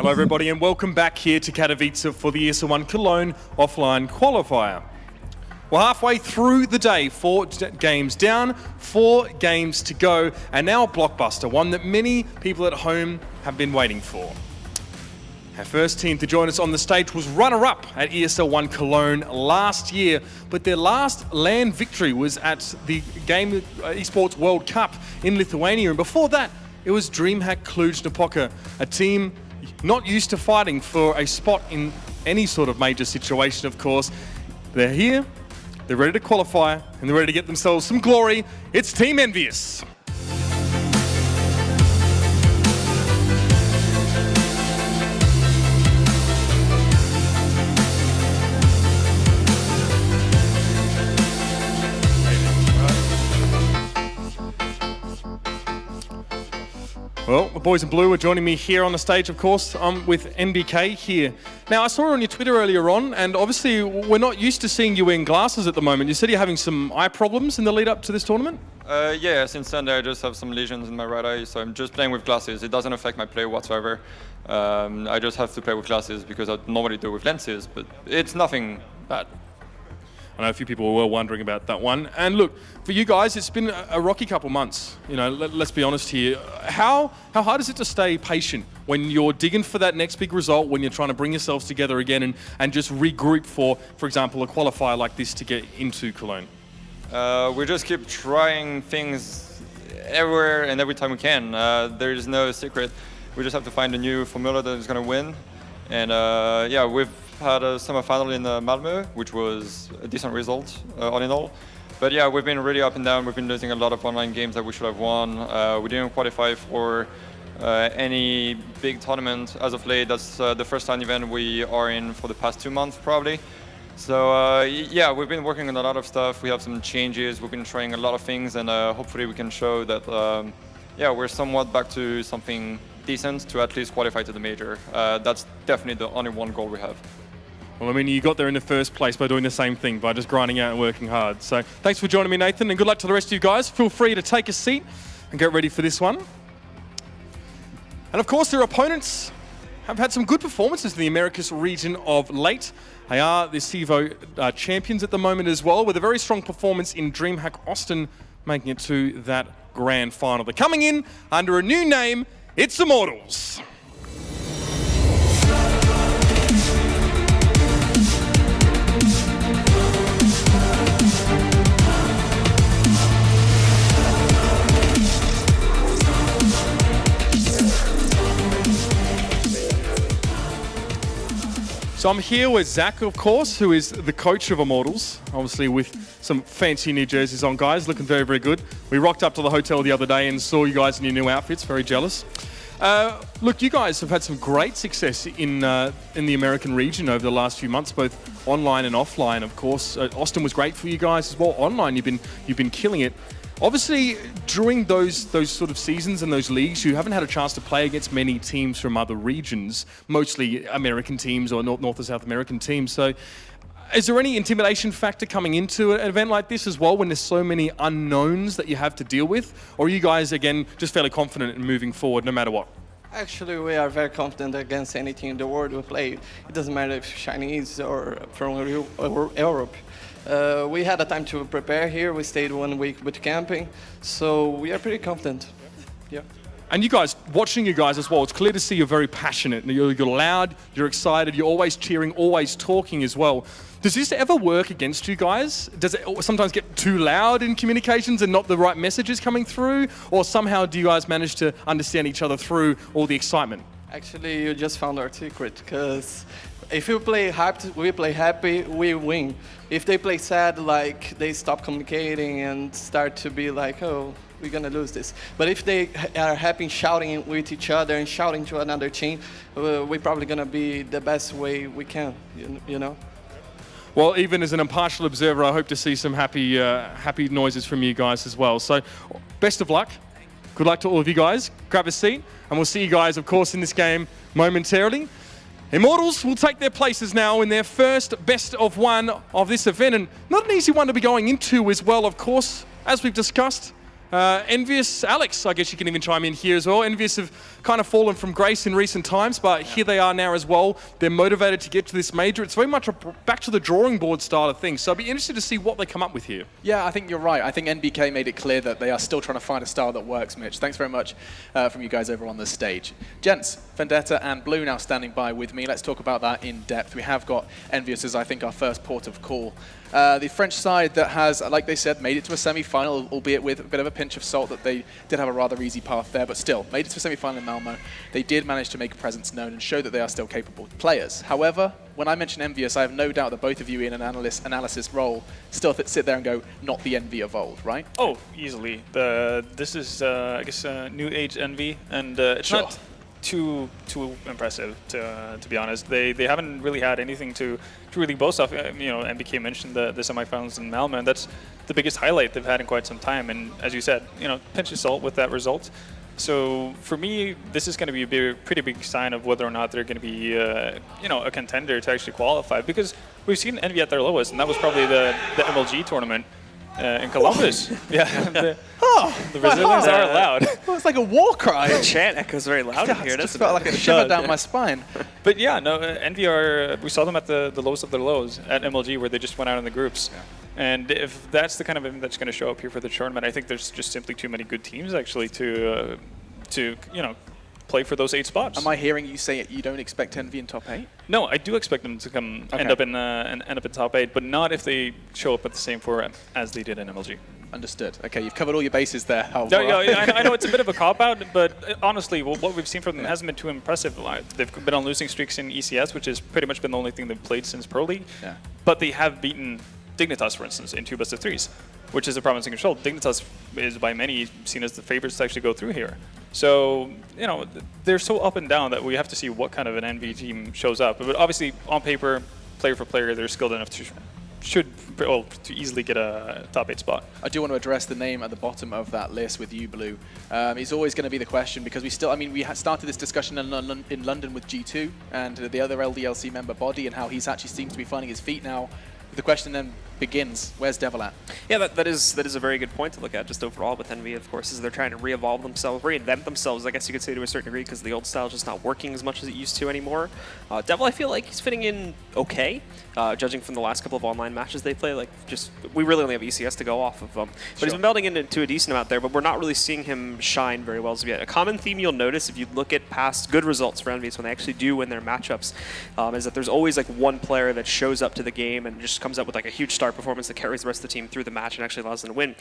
Hello everybody and welcome back here to Katowice for the ESL One Cologne offline qualifier. We're halfway through the day, 4 games down, 4 games to go, and now a blockbuster, one that many people at home have been waiting for. Our first team to join us on the stage was runner-up at ESL One Cologne last year, but their last LAN victory was at the Game Esports World Cup in Lithuania, and before that, it was DreamHack Cluj-Napoca, a team not used to fighting for a spot in any sort of major situation, of course. They're here, they're ready to qualify, and they're ready to get themselves some glory. It's Team EnVyUS. Well, the boys in blue are joining me here on the stage, of course. I'm with NBK here. Now, I saw on your Twitter earlier on, and obviously we're not used to seeing you wearing glasses at the moment. You said you're having some eye problems in the lead up to this tournament? Yeah, since Sunday I just have some lesions in my right eye, so I'm just playing with glasses. It doesn't affect my play whatsoever. I just have to play with glasses because I normally do with lenses, but it's nothing bad. I know a few people were wondering about that one. And look, for you guys, it's been a rocky couple months. You know, let's be honest here. How hard is it to stay patient when you're digging for that next big result, when you're trying to bring yourselves together again and just regroup for example, a qualifier like this to get into Cologne? We just keep trying things everywhere and every time we can. There is no secret. We just have to find a new formula that is going to win. And yeah, we've had a semi-final in Malmö, which was a decent result all in all. But yeah, we've been really up and down. We've been losing a lot of online games that we should have won. We didn't qualify for any big tournament as of late. That's the first time event we are in for the past 2 months, probably. So yeah, we've been working on a lot of stuff. We have some changes. We've been trying a lot of things, and hopefully we can show that yeah, we're somewhat back to something decent to at least qualify to the major. That's definitely the only one goal we have. Well, I mean, you got there in the first place by doing the same thing, by just grinding out and working hard. So thanks for joining me, Nathan, and good luck to the rest of you guys. Feel free to take a seat and get ready for this one. And of course, their opponents have had some good performances in the Americas region of late. They are the CEVO champions at the moment as well, with a very strong performance in DreamHack Austin, making it to that grand final. They're coming in under a new name. It's Immortals. So I'm here with Zach, of course, who is the coach of Immortals, obviously with some fancy new jerseys on, guys, looking very, very good. We rocked up to the hotel the other day and saw you guys in your new outfits, very jealous. Look, you guys have had some great success in the American region over the last few months, both online and offline, of course. Austin was great for you guys as well. Online, you've been killing it. Obviously, during those sort of seasons and those leagues, you haven't had a chance to play against many teams from other regions, mostly American teams or North or South American teams. So is there any intimidation factor coming into an event like this as well when there's so many unknowns that you have to deal with? Or are you guys, again, just fairly confident in moving forward no matter what? Actually, we are very confident against any team in the world we play. It doesn't matter if Chinese or from Europe. We had a time to prepare here. We stayed 1 week with camping, so we are pretty confident. Yeah. And you guys, watching you guys as well, it's clear to see you're very passionate. You're loud, you're excited, you're always cheering, always talking as well. Does this ever work against you guys? Does it sometimes get too loud in communications and not the right messages coming through? Or somehow do you guys manage to understand each other through all the excitement? Actually, you just found our secret, because if you play happy, we play happy, we win. If they play sad, like they stop communicating and start to be like, oh, we're gonna lose this. But if they are happy, shouting with each other and shouting to another team, we're probably gonna be the best way we can, you know? Well, even as an impartial observer, I hope to see some happy noises from you guys as well. So, best of luck. Good luck to all of you guys. Grab a seat, and we'll see you guys, of course, in this game momentarily. Immortals will take their places now in their first best of one of this event, and not an easy one to be going into as well, of course, as we've discussed. EnVyUS, Alex, I guess you can even chime in here as well. EnVyUS have kind of fallen from grace in recent times, but here they are now as well. They're motivated to get to this major. It's very much a back to the drawing board style of things. So I'd be interested to see what they come up with here. Yeah, I think you're right. I think NBK made it clear that they are still trying to find a style that works, Mitch. Thanks very much from you guys over on the stage. Gents, Vendetta and Blue now standing by with me. Let's talk about that in depth. We have got EnVyUS as, I think, our first port of call. The French side that has, like they said, made it to a semi-final, albeit with a bit of a pinch of salt that they did have a rather easy path there, but still, made it to a semi-final in Malmo. They did manage to make a presence known and show that they are still capable players. However, when I mention EnVyUS, I have no doubt that both of you in an analysis role still sit there and go, not the Envy of old, right? Oh, easily. This is, I guess, new age Envy, and it's not too impressive, to be honest. They haven't really had anything to really boast off. You know, MBK mentioned the semifinals in Malmo, and that's the biggest highlight they've had in quite some time. And as you said, you know, pinch of salt with that result. So for me, this is going to be a pretty big sign of whether or not they're going to be, you know, a contender to actually qualify, because we've seen Envy at their lowest, and that was probably the MLG tournament. In Columbus. Yeah. The Brazilians are loud. Well, it's like a war cry. The chant echoes very loud in here. It just felt like a shiver down my spine. But yeah, no, Envy we saw them at the lowest of their lows at MLG, where they just went out in the groups. Yeah. And if that's the kind of event that's going to show up here for the tournament, I think there's just simply too many good teams actually to you know, play for those 8 spots. Am I hearing you say you don't expect Envy in top 8? No, I do expect them to end up in top 8, but not if they show up at the same 4 as they did in MLG. Understood. Okay, you've covered all your bases there. I know it's a bit of a cop-out, but honestly, what we've seen from them hasn't been too impressive. They've been on losing streaks in ECS, which has pretty much been the only thing they've played since Pro League. Yeah. But they have beaten Dignitas, for instance, in 2 best-of-3s, which is a promising result. Dignitas is by many seen as the favorites to actually go through here. So, you know, they're so up and down that we have to see what kind of an Envy team shows up. But obviously, on paper, player for player, they're skilled enough to easily get a top 8 spot. I do want to address the name at the bottom of that list with you, Blue. It's always going to be the question, because we still, I mean, we started this discussion in London with G2 and the other LDLC member Body, and how he's actually seems to be finding his feet now. The question then begins, where's Devil at? Yeah, that is a very good point to look at just overall with Envy, of course, is they're trying to re-evolve themselves, reinvent themselves, I guess you could say, to a certain degree, because the old style is just not working as much as it used to anymore. Devil, I feel like he's fitting in okay, judging from the last couple of online matches they play. Like, just, we really only have ECS to go off of. But he's been building into a decent amount there, but we're not really seeing him shine very well as of yet. A common theme you'll notice if you look at past good results for Envy when they actually do win their matchups, is that there's always like one player that shows up to the game and just comes up with like a huge star performance that carries the rest of the team through the match and actually allows them to win.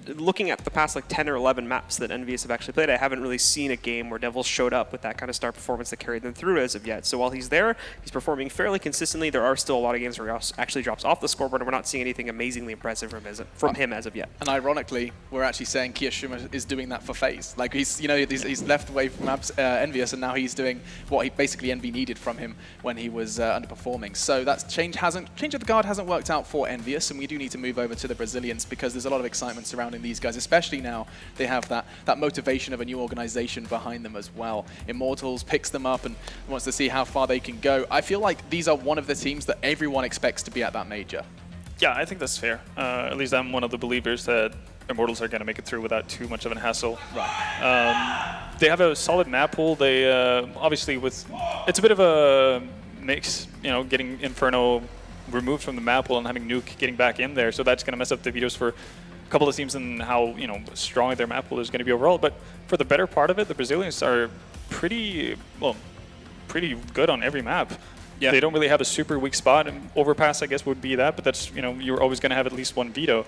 Looking at the past like 10 or 11 maps that EnVyUS have actually played, I haven't really seen a game where Devil showed up with that kind of star performance that carried them through as of yet. So while he's there, he's performing fairly consistently. There are still a lot of games where he actually drops off the scoreboard, and we're not seeing anything amazingly impressive from him as of yet. And ironically, we're actually saying Kiyoshima is doing that for FaZe. Like, he's left away from EnVyUS, and now he's doing what he basically Envy needed from him when he was underperforming. So that change of the guard hasn't worked out for EnVyUS, and we do need to move over to the Brazilians, because there's a lot of excitement surrounding these guys, especially now they have that motivation of a new organization behind them as well. Immortals picks them up and wants to see how far they can go. I feel like these are one of the teams that everyone expects to be at that major. Yeah, I think that's fair. At least I'm one of the believers that Immortals are going to make it through without too much of a hassle. Right. They have a solid map pool. They obviously it's a bit of a mix, you know, getting Inferno removed from the map pool and having Nuke getting back in there. So that's going to mess up the vetoes for a couple of teams and how, you know, strong their map pool is going to be overall. But for the better part of it, the Brazilians are pretty good on every map. Yeah. They don't really have a super weak spot, and Overpass, I guess, would be that, but that's, you know, you're always going to have at least one veto.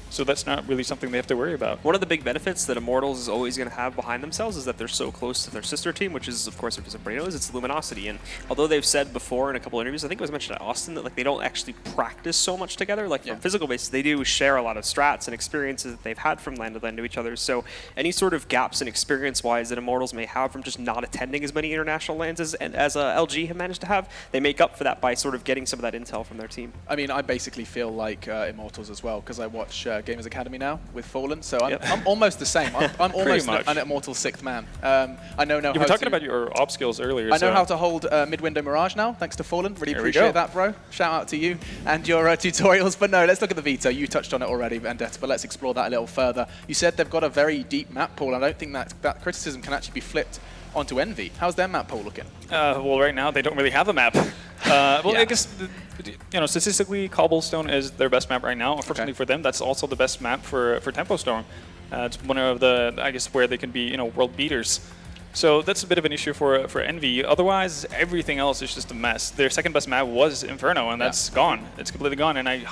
So that's not really something they have to worry about. One of the big benefits that Immortals is always going to have behind themselves is that they're so close to their sister team, which is, of course, if it's Braino's, it's Luminosity. And although they've said before in a couple of interviews, I think it was mentioned at Austin, that like they don't actually practice so much together. Like on physical basis, they do share a lot of strats and experiences that they've had from LAN to each other. So any sort of gaps in experience-wise that Immortals may have from just not attending as many international LANs as LG have managed to have, they make up for that by sort of getting some of that intel from their team. I mean, I basically feel like Immortals as well, because I watch Gamers Academy now with Fallen, so I'm almost the same. I'm almost an Immortals 6th man. I know now. You were talking about your op skills earlier. I know how to hold mid-window Mirage now, thanks to Fallen. Really appreciate that, bro. Shout out to you and your tutorials. But no, let's look at the Vita. You touched on it already, Vendetta, but let's explore that a little further. You said they've got a very deep map pool. I don't think that criticism can actually be flipped onto EnVy. How's their map pool looking? Well, right now they don't really have a map. I guess statistically, Cobblestone is their best map right now. Unfortunately for them, that's also the best map for Tempo Storm. It's one of the, I guess, where they can be world beaters. So that's a bit of an issue for EnVy. Otherwise, everything else is just a mess. Their second best map was Inferno, and that's gone. It's completely gone. And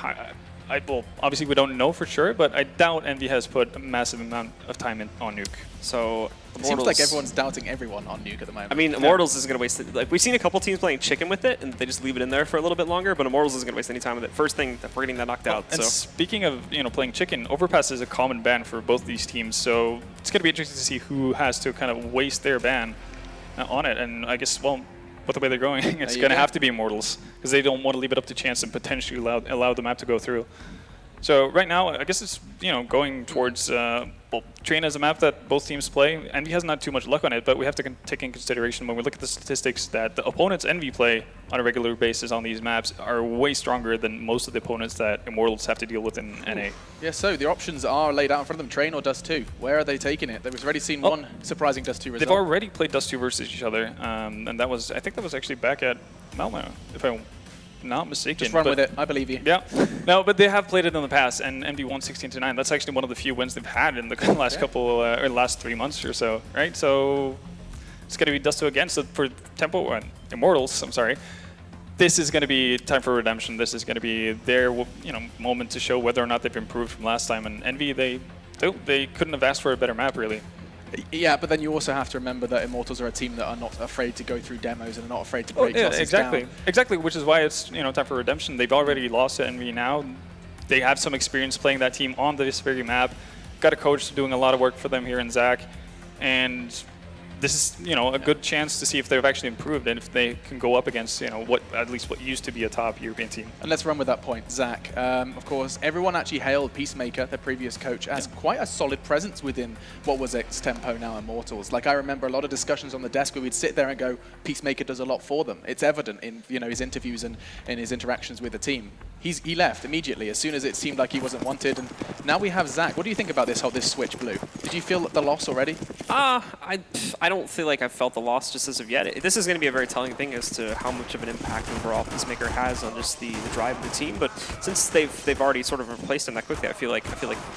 well, obviously we don't know for sure, but I doubt EnVy has put a massive amount of time on Nuke. So it seems like everyone's doubting everyone on Nuke at the moment. I mean, Immortals isn't going to waste it. Like, we've seen a couple teams playing chicken with it, and they just leave it in there for a little bit longer, but Immortals isn't going to waste any time with it. First thing, we're getting that knocked out. And speaking of playing chicken, Overpass is a common ban for both these teams, so it's going to be interesting to see who has to kind of waste their ban on it. And I guess, well, with the way they're going, it's going to have to be Immortals, because they don't want to leave it up to chance and potentially allow the map to go through. So right now, I guess it's going towards well, Train as a map that both teams play. EnVy has not too much luck on it, but we have to take in consideration when we look at the statistics that the opponents EnVy play on a regular basis on these maps are way stronger than most of the opponents that Immortals have to deal with in NA. Yeah, so the options are laid out in front of them: Train or Dust2. Where are they taking it? They've already seen one surprising Dust2 result. They've already played Dust2 versus each other, and that was, I think that was actually back at Malmo, if I'm not mistaken. Just run with it. I believe you. Yeah. No, but they have played it in the past, and EnVy won 16-9. That's actually one of the few wins they've had in the last couple, or last 3 months or so, right? So it's going to be Dust2 again. So for Tempo Immortals, I'm sorry, this is going to be time for redemption. This is going to be their moment to show whether or not they've improved from last time. And EnVy, they couldn't have asked for a better map, really. Yeah, but then you also have to remember that Immortals are a team that are not afraid to go through demos and are not afraid to break classes down. Exactly, which is why it's time for redemption. They've already lost to EnVy now. They have some experience playing that team on this very map. Got a coach doing a lot of work for them here in Zach, and this is a good chance to see if they've actually improved and if they can go up against at least what used to be a top European team. And let's run with that point, Zach. Of course, everyone actually hailed Peacemaker, their previous coach, as quite a solid presence within what was ex-Tempo, now Immortals. Like, I remember a lot of discussions on the desk where we'd sit there and go, Peacemaker does a lot for them. It's evident in his interviews and in his interactions with the team. He left immediately as soon as it seemed like he wasn't wanted, and now we have Zach. What do you think about this switch, Blue? Did you feel the loss already? I don't feel like I've felt the loss just as of yet. This is going to be a very telling thing as to how much of an impact overall Peacemaker has on just the drive of the team. But since they've already sort of replaced him that quickly, I feel like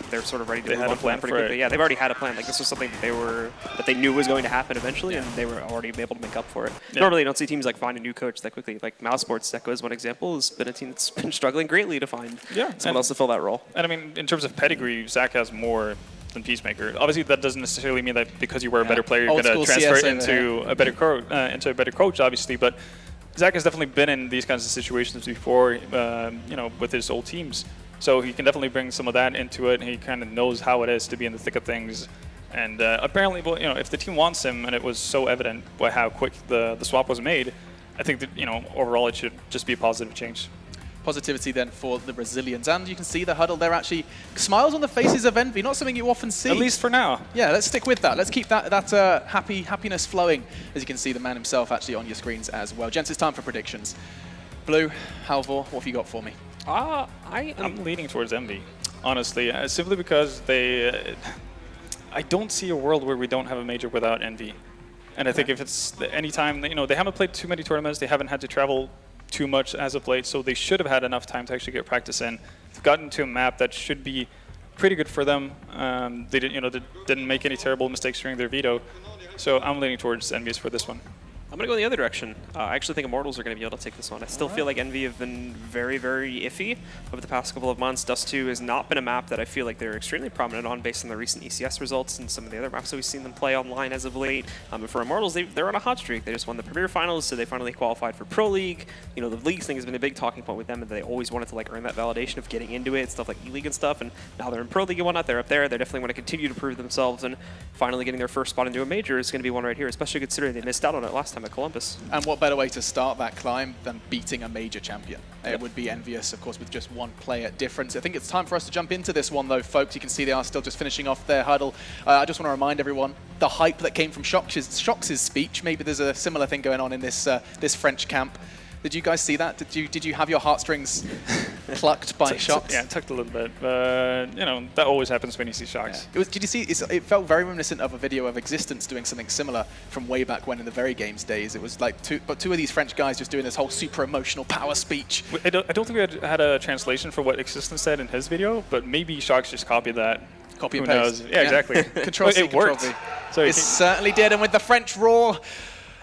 they're sort of ready to move on plan pretty quickly. Yeah, they've already had a plan. Like, this was something that they knew was going to happen eventually, and they were already able to make up for it. Yeah. Normally, you don't see teams like find a new coach that quickly. Like Mouse Sports, Deco is one example, has been a team that's been struggling greatly to find someone else to fill that role. And I mean, in terms of pedigree, Zach has more than Peacemaker. Obviously, that doesn't necessarily mean that because you were a better player, you're going to transfer into a better coach, obviously. But Zach has definitely been in these kinds of situations before, with his old teams. So he can definitely bring some of that into it. He kind of knows how it is to be in the thick of things. And apparently, if the team wants him, and it was so evident by how quick the swap was made, I think that overall it should just be a positive change. Positivity then for the Brazilians, and you can see the huddle. They're actually smiles on the faces of EnVy, not something you often see. At least for now. Yeah, let's stick with that. Let's keep that happiness flowing. As you can see, the man himself actually on your screens as well. Gents, it's time for predictions. Blue, Halvor, what have you got for me? I'm leaning towards EnVy, honestly, simply because I don't see a world where we don't have a major without EnVy. And I think if it's any time, they haven't played too many tournaments, they haven't had to travel too much as of late, so they should have had enough time to actually get practice in. They've gotten to a map that should be pretty good for them. They didn't make any terrible mistakes during their veto, so I'm leaning towards EnVyUS for this one. I'm going to go in the other direction. I actually think Immortals are going to be able to take this one. I still feel like EnVy have been very, very iffy over the past couple of months. Dust2 has not been a map that I feel like they're extremely prominent on based on the recent ECS results and some of the other maps that we've seen them play online as of late. And for Immortals, they're on a hot streak. They just won the Premier Finals, so they finally qualified for Pro League. The League thing has been a big talking point with them, and they always wanted to earn that validation of getting into it, stuff like E-League and stuff. And now they're in Pro League and whatnot. They're up there. They definitely want to continue to prove themselves, and finally getting their first spot into a major is going to be one right here, especially considering they missed out on it last time. time at Columbus. And what better way to start that climb than beating a major champion? It would be EnVyUS, of course, with just one player difference. I think it's time for us to jump into this one, though, folks. You can see they are still just finishing off their huddle. I just want to remind everyone, the hype that came from Shox' speech, maybe there's a similar thing going on in this this French camp. Did you guys see that? Did you have your heartstrings plucked by Shox? Yeah, tucked a little bit, but you know that always happens when you see Shox. Yeah. Did you see? It felt very reminiscent of a video of Existence doing something similar from way back when in the Very Games days. It was like two of these French guys just doing this whole super emotional power speech. I don't think we had a translation for what Existence said in his video, but maybe Shox just copied that. Copy and Who paste. knows? Yeah, exactly. Control-C, it worked. Control-V. So It certainly did, and with the French roar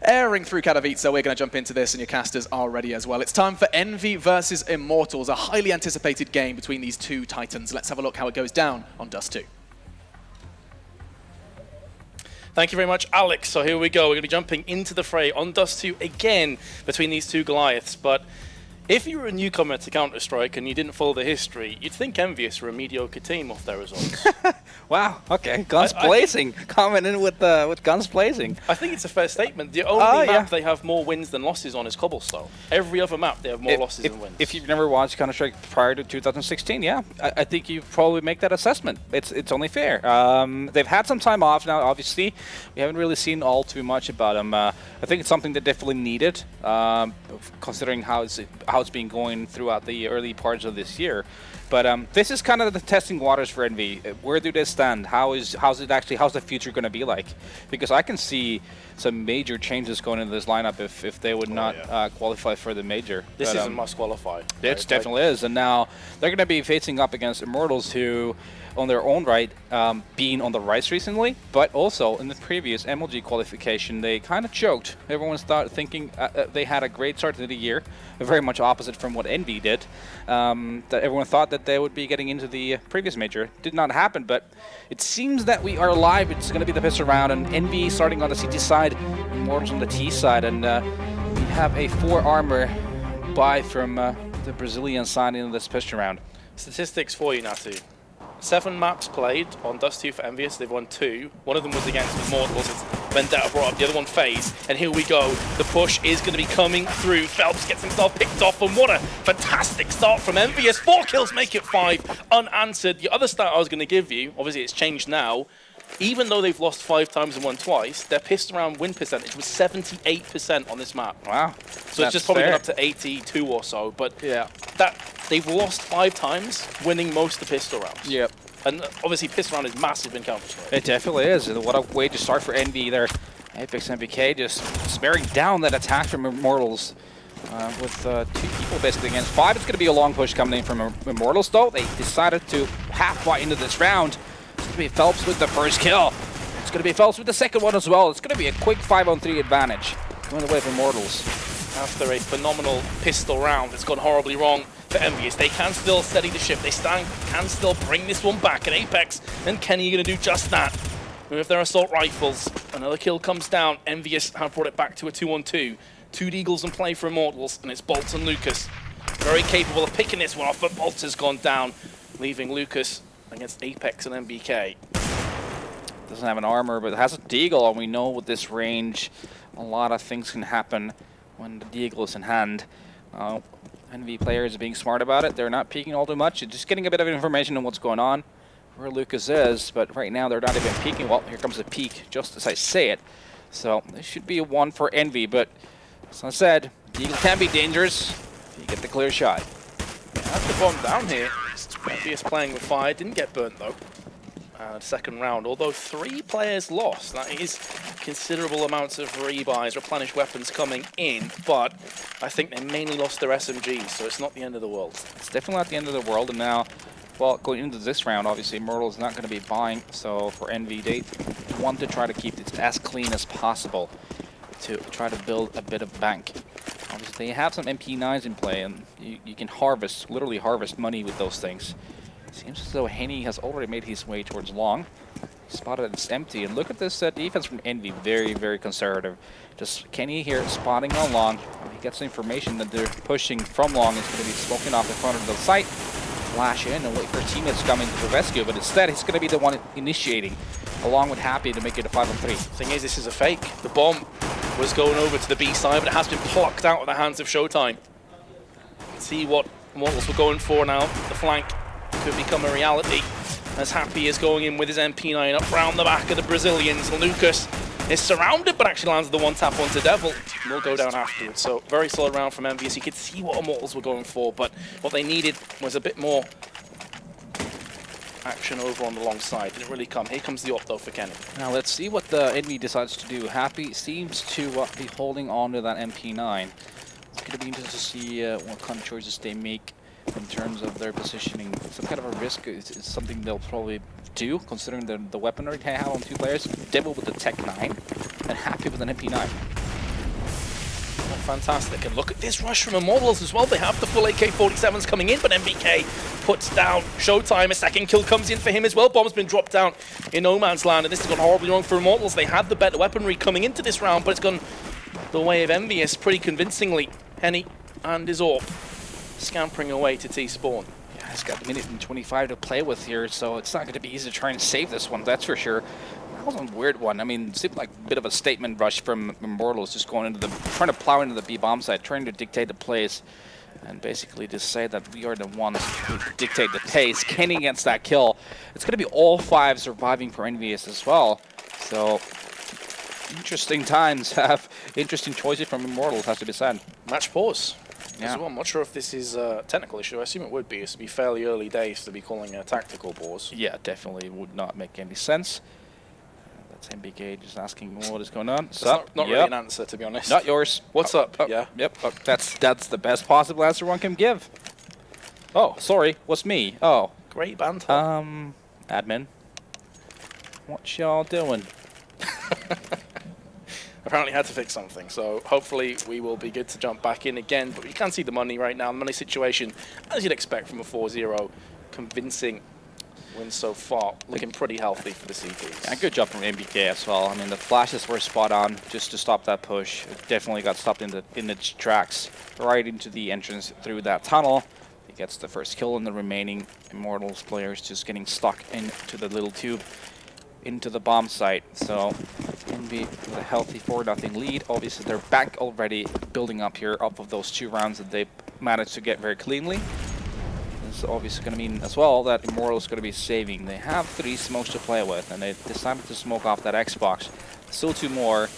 airing through Katowice, we're going to jump into this, and your casters are ready as well. It's time for Envy versus Immortals, a highly anticipated game between these two titans. Let's have a look how it goes down on Dust2. Thank you very much, Alex. So here we go. We're going to be jumping into the fray on Dust2 again between these two Goliaths. But if you were a newcomer to Counter-Strike and you didn't follow the history, you'd think EnVyUS were a mediocre team off their results. Wow, okay. Guns blazing. Coming in with guns blazing. I think it's a fair statement. The only map they have more wins than losses on is Cobblestone. Every other map they have more losses than wins. If you've never watched Counter-Strike prior to 2016, yeah, I think you probably make that assessment. It's only fair. They've had some time off now, obviously. We haven't really seen all too much about them. I think it's something that definitely needed, considering how it's been going throughout the early parts of this year. But this is kind of the testing waters for Envy. Where do they stand? How's the future going to be like? Because I can see some major changes going into this lineup if they would not qualify for the major. This is a must qualify. It definitely is. And now they're going to be facing up against Immortals, who on their own right, being on the rise recently, but also in the previous MLG qualification, they kind of choked. Everyone started thinking they had a great start to the year, very much opposite from what Envy did. That everyone thought that they would be getting into the previous major. Did not happen, but it seems that we are live. It's going to be the pistol round, and Envy starting on the CT side, Immortals on the T side, and we have a 4 armor buy from the Brazilian side in this pistol round. Statistics for you, Natu. 7 maps played on Dust2 for EnVyUS. They've won 2. One of them was against Immortals. It's Vendetta brought up. The other one, FaZe. And here we go. The push is going to be coming through. Phelps gets himself picked off. And what a fantastic start from EnVyUS. 4 kills make it 5 unanswered. The other stat I was going to give you, obviously it's changed now. Even though they've lost 5 times and won twice, their pistol round win percentage was 78% on this map. Wow. So it's just probably gone up to 82 or so. But yeah, they've lost 5 times, winning most of the pistol rounds. Yep. And obviously, pistol round is massive in Counter-Strike. It definitely is. And what a way to start for Envy there. Apex and MBK just sparing down that attack from Immortals. With 2 people basically against 5. It's going to be a long push coming in from Immortals, though. They decided to half-fight into this round. It's going to be Phelps with the first kill. It's going to be Phelps with the second one as well. It's going to be a quick 5-on-3 advantage going away from Immortals. After a phenomenal pistol round that's gone horribly wrong for EnVyUS, they can still steady the ship. They can still bring this one back. And Apex and Kenny are going to do just that. With their assault rifles, another kill comes down. EnVyUS have brought it back to a 2-on-2. 2 Deagles in play for Immortals, and it's Bolt and Lucas. Very capable of picking this one off, but Bolt has gone down, leaving Lucas against Apex and MBK. Doesn't have an armor, but it has a Deagle, and we know with this range, a lot of things can happen when the Deagle is in hand. Envy players are being smart about it. They're not peeking all too much. They're just getting a bit of information on what's going on, where Lucas is, but right now they're not even peeking. Well, here comes the peek, just as I say it. So this should be a 1 for Envy, but as I said, Deagle can be dangerous if you get the clear shot. Yeah, that's the bomb down here. EnVyUS playing with fire, didn't get burnt though. Second round, although 3 players lost. That is considerable amounts of rebuys, replenished weapons coming in, but I think they mainly lost their SMGs, so it's not the end of the world. It's definitely not the end of the world, and now, well, going into this round, obviously, Immortals is not going to be buying, so for Envy, they want to try to keep it as clean as possible to try to build a bit of bank. Obviously, they have some MP9s in play, and you can harvest, literally harvest money with those things. Seems as though Henny has already made his way towards long. Spotted it's empty, and look at this defense from Envy, very, very conservative. Just Kenny here spotting on long. He gets the information that they're pushing from long. It's going to be smoking off in front of the site. Flash in and wait for teammates coming to the rescue, but instead he's going to be the one initiating, along with Happy to make it a 5-on-3. Thing is, this is a fake. The bomb was going over to the B side, but it has been plucked out of the hands of Showtime. Let's see what Immortals were going for now. The flank could become a reality, as Happy is going in with his MP9 up round the back of the Brazilians. Lucas is surrounded, but actually lands the one tap onto Devil. Will go down afterwards. So very solid round from EnVyUS. You could see what Immortals were going for, but what they needed was a bit more action over on the long side. Didn't really come. Here comes the op though for Kenny. Now let's see what the enemy decides to do. Happy seems to be holding on to that MP9. It's going to be interesting to see what kind of choices they make in terms of their positioning. Some kind of a risk is something they'll probably do, considering the weaponry they have on two players. Devil with the Tech 9 and Happy with an MP9. Oh, fantastic. And look at this rush from Immortals as well. They have the full AK-47s coming in, but MBK puts down Showtime. A second kill comes in for him as well. Bomb's been dropped down in no man's land, and this has gone horribly wrong for Immortals. They had the better weaponry coming into this round, but it's gone the way of EnVyUS pretty convincingly. Henny and his AWP scampering away to T-spawn. Yeah, he's got a minute and 25 to play with here, so it's not going to be easy to try and save this one, that's for sure. That was a weird one. I mean, it seemed like a bit of a statement rush from Immortals, just going into trying to plow into the B bomb site, trying to dictate the plays, and basically just say that we are the ones who dictate the pace. Kenny gets that kill. It's going to be all 5 surviving for EnVyUS as well. So interesting times, have interesting choices from Immortals, has to be said. Match pause. Yeah. Well, I'm not sure if this is a technical issue. I assume it would be. It would be fairly early days to be calling a tactical pause. Yeah, definitely would not make any sense. That's MBK just asking what is going on. It's not really an answer, to be honest. Not yours. What's up? Yeah. Yep. That's the best possible answer one can give. Oh, sorry. What's me? Oh. Great banter. Admin. What y'all doing? Apparently had to fix something, so hopefully we will be good to jump back in again. But you can see the money right now. The money situation, as you'd expect from a 4-0, convincing win so far, looking pretty healthy for the CPs. Yeah, good job from MBK as well. I mean, the flashes were spot on just to stop that push. It definitely got stopped in its tracks, right into the entrance through that tunnel. He gets the first kill, and the remaining Immortals players just getting stuck into the little tube into the bomb site. So EnVy with a healthy 4-0 lead. Obviously, they're back already building up here off of those 2 rounds that they managed to get very cleanly. It's obviously going to mean as well that Immortals is going to be saving. They have 3 smokes to play with, and they decided to smoke off that Xbox. Still 2 more.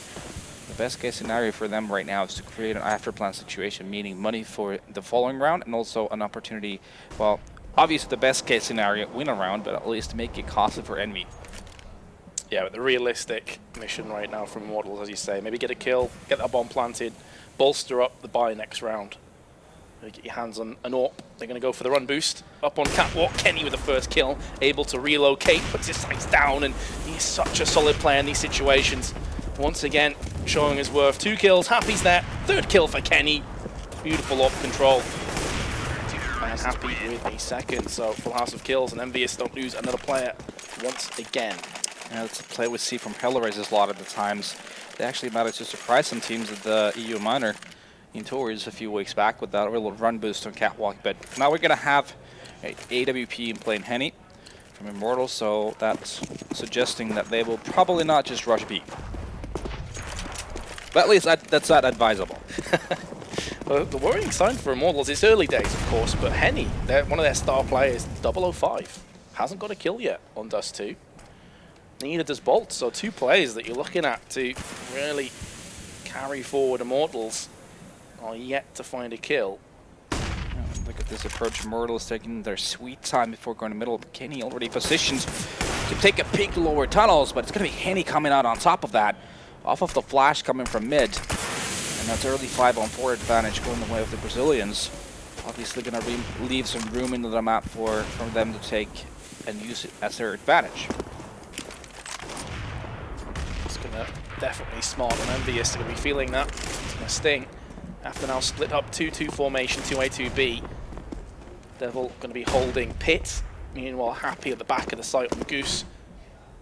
The best case scenario for them right now is to create an after-plan situation, meaning money for the following round and also an opportunity, well, obviously the best case scenario, win a round, but at least make it costly for EnVy. Yeah, but the realistic mission right now from Immortals, as you say, maybe get a kill, get that bomb planted, bolster up the buy next round. Get your hands on an AWP. They're going to go for the run boost. Up on Catwalk, Kenny with the first kill, able to relocate, puts his sights down, and he's such a solid player in these situations. Once again, showing his worth. 2 kills, Happy's there. 3rd kill for Kenny. Beautiful AWP control. And Happy with a 2nd, so full house of kills, and EnVyUS don't lose another player once again. Yeah, that's a play we see from Hellraiser's a lot of the times. They actually managed to surprise some teams at the EU Minor in Tours a few weeks back with that little run boost on Catwalk. But now we're going to have a AWP in play in Henny from Immortals, so that's suggesting that they will probably not just rush B. But at least that's not advisable. Well, the worrying sign for Immortals, it's early days, of course, but Henny, one of their star players, 005, hasn't got a kill yet on Dust2. Neither does Bolt, so 2 players that you're looking at to really carry forward Immortals are yet to find a kill. Look at this approach. Immortals taking their sweet time before going to middle. Kenny already positioned to take a peek to lower tunnels, but it's going to be Henny coming out on top of that, off of the flash coming from mid. And that's early 5-on-4 advantage going the way of the Brazilians. Obviously going to leave some room into the map for them to take and use it as their advantage. It's going to definitely smart on EnVyUS. They're going to be feeling that. It's going to sting. After now split up 2-2 formation, 2A, 2B. Devil going to be holding Pit. Meanwhile, Happy at the back of the site on Goose.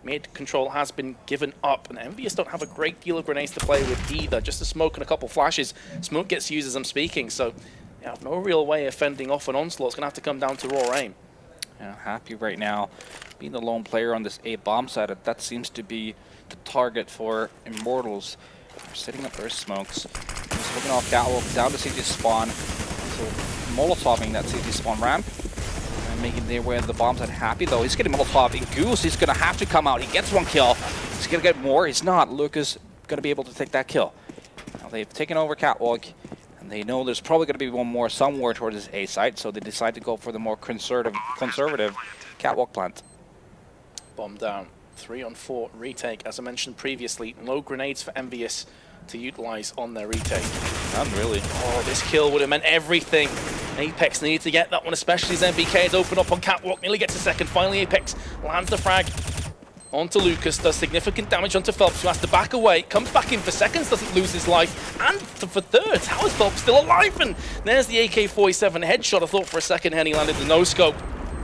Mid control has been given up, and EnVyUS don't have a great deal of grenades to play with either. Just a smoke and a couple flashes. Smoke gets used as I'm speaking, so they have no real way of fending off an onslaught. It's going to have to come down to raw aim. Yeah, Happy right now being the lone player on this A bomb side. That seems to be the target for Immortals. They're setting up their smokes. Just looking off Catwalk down to CT spawn. So Molotoving that CT spawn ramp. And making their way to the bomb site. Happy though. He's getting Molotov. EnVyUS is going to have to come out. He gets 1 kill. He's going to get more. He's not. Lucas going to be able to take that kill. Now they've taken over Catwalk. And they know there's probably going to be one more somewhere towards this A site. So they decide to go for the more conservative Catwalk plant. Bomb down. 3-on-4 retake. As I mentioned previously, no grenades for EnVyUS to utilize on their retake. Not really. Oh, this kill would have meant everything. Apex needed to get that one, especially as NBK has opened up on Catwalk. Nearly gets a second. Finally, Apex lands the frag onto Lucas. Does significant damage onto Phelps, who has to back away. Comes back in for seconds, doesn't lose his life. And for thirds, how is Phelps still alive? And there's the AK-47 headshot. I thought for a second Henny landed the no-scope.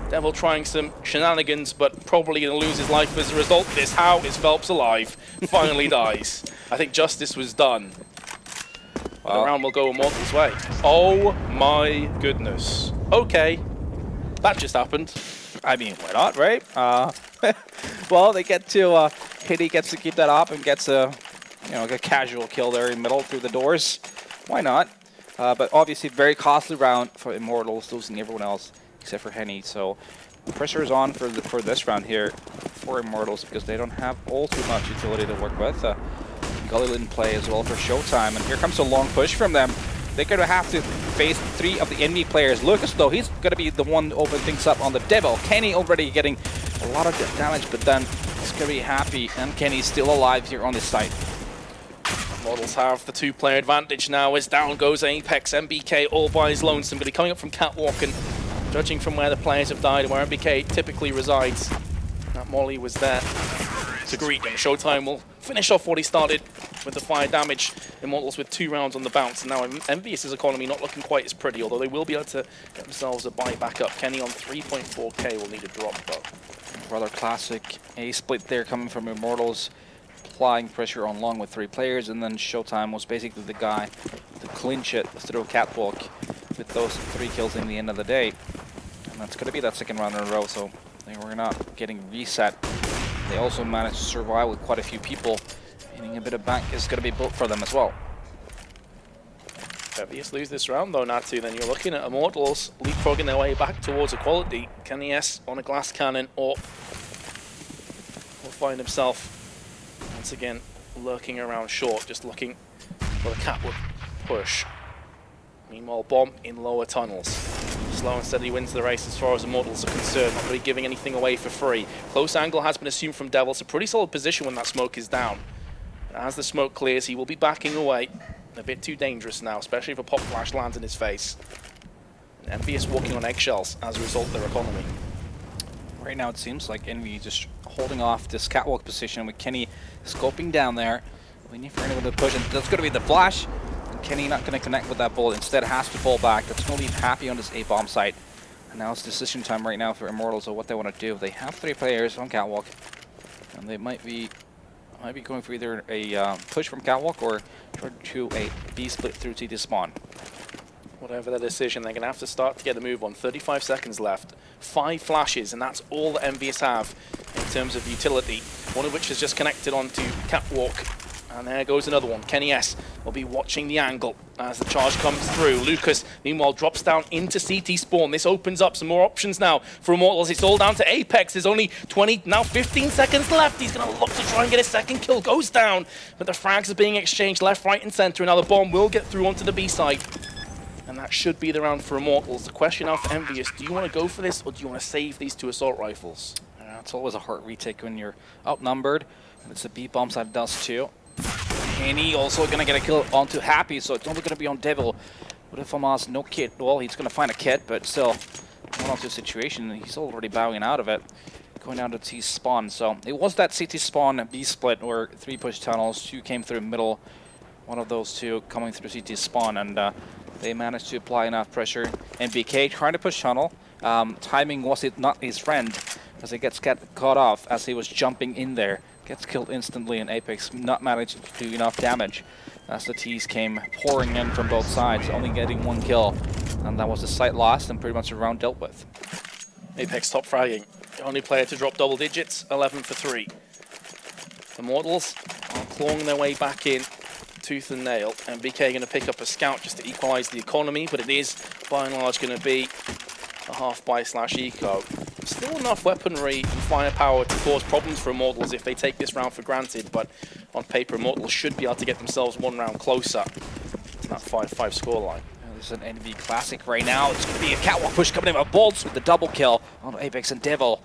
Devil trying some shenanigans, but probably going to lose his life as a result of this. How is Phelps alive? Finally dies. I think justice was done. Well, the round will go Immortals' way. Oh my goodness. Okay. That just happened. I mean, why not, right? Well, they get to, Hitty gets to keep that up and gets a, a casual kill there in the middle through the doors. Why not? But obviously, very costly round for Immortals, losing everyone else except for Henny. So pressure is on for this round here for Immortals because they don't have all too much utility to work with. Gully in play as well for Showtime, and here comes a long push from them. They're going to have to face 3 of the enemy players. Lucas, though, he's going to be the one to open things up on the Devil. Kenny already getting a lot of damage, but then he's going to be happy, and Kenny's still alive here on this site. Immortals have the 2-player advantage now as down goes Apex. MBK all by his lonesome, but he's coming up from Catwalk, and judging from where the players have died and where MBK typically resides, that Molly was there to greet him. Showtime will finish off what he started with the fire damage. Immortals with 2 rounds on the bounce. And now EnVyUS' economy not looking quite as pretty, although they will be able to get themselves a buy back up. Kenny on 3.4k will need a drop though. Rather classic A split there coming from Immortals, applying pressure on long with 3 players, and then Showtime was basically the guy to clinch it through Catwalk with those 3 kills in the end of the day. And that's going to be that second round in a row, so they were not getting reset. They also managed to survive with quite a few people, meaning a bit of bank is going to be built for them as well. EnVyUS lose this round though, Natu, then you're looking at Immortals leapfrogging their way back towards equality. Can ES on a glass cannon or will find himself once again lurking around short, just looking for the Catwood push. Meanwhile, Bomb in lower tunnels. Slow and steady wins the race as far as Immortals are concerned, not really giving anything away for free. Close angle has been assumed from Devil, so pretty solid position when that smoke is down. But as the smoke clears, he will be backing away. A bit too dangerous now, especially if a pop flash lands in his face. And EnVyUS walking on eggshells as a result of their economy. Right now it seems like Envy just holding off this Catwalk position with Kenny scoping down there. Waiting for anyone to push, and that's going to be the flash. Kenny not going to connect with that bullet, instead has to fall back. That's going to leave Happy on this A-bomb site. And now it's decision time right now for Immortals of what they want to do. They have 3 players on Catwalk, and they might be going for either a push from Catwalk or to a B split through CT spawn. Whatever their decision, they're going to have to start to get the move on. 35 seconds left, 5 flashes, and that's all that EnVyUS have in terms of utility. One of which has just connected onto Catwalk. And there goes another one. Kenny S will be watching the angle as the charge comes through. Lucas, meanwhile, drops down into CT spawn. This opens up some more options now for Immortals. It's all down to Apex. There's only 20, now 15 seconds left. He's going to look to try and get a second kill. Goes down, but the frags are being exchanged left, right, and center. And now the bomb will get through onto the B side. And that should be the round for Immortals. The question now for EnVyUS, do you want to go for this or do you want to save these 2 assault rifles? It's always a hard retake when you're outnumbered. It's a B bomb side Dust2. Henny also going to get a kill onto Happy, so it's only going to be on Devil. What if Hamas no kit? Well, he's going to find a kit, but still, one onto a situation, he's already bowing out of it. Going down to T spawn, so it was that CT spawn B split where 3 push tunnels, 2 came through middle, one of those 2 coming through CT spawn, and they managed to apply enough pressure. MBK trying to push tunnel. Timing was not his friend, as he gets caught off as he was jumping in there. Gets killed instantly, and Apex not managed to do enough damage as the T's came pouring in from both sides, only getting 1 kill. And that was the site lost and pretty much a round dealt with. Apex top fragging. The only player to drop double digits, 11 for 3. Immortals are clawing their way back in. tooth and nail. MBK going to pick up a scout just to equalize the economy, but it is by and large going to be a half buy / eco. Still enough weaponry and firepower to cause problems for Immortals if they take this round for granted, but on paper Immortals should be able to get themselves one round closer to that 5-5 scoreline. This is an EnVy classic right now. It's going to be a catwalk push coming in with Bolts with the double kill on Apex and Devil.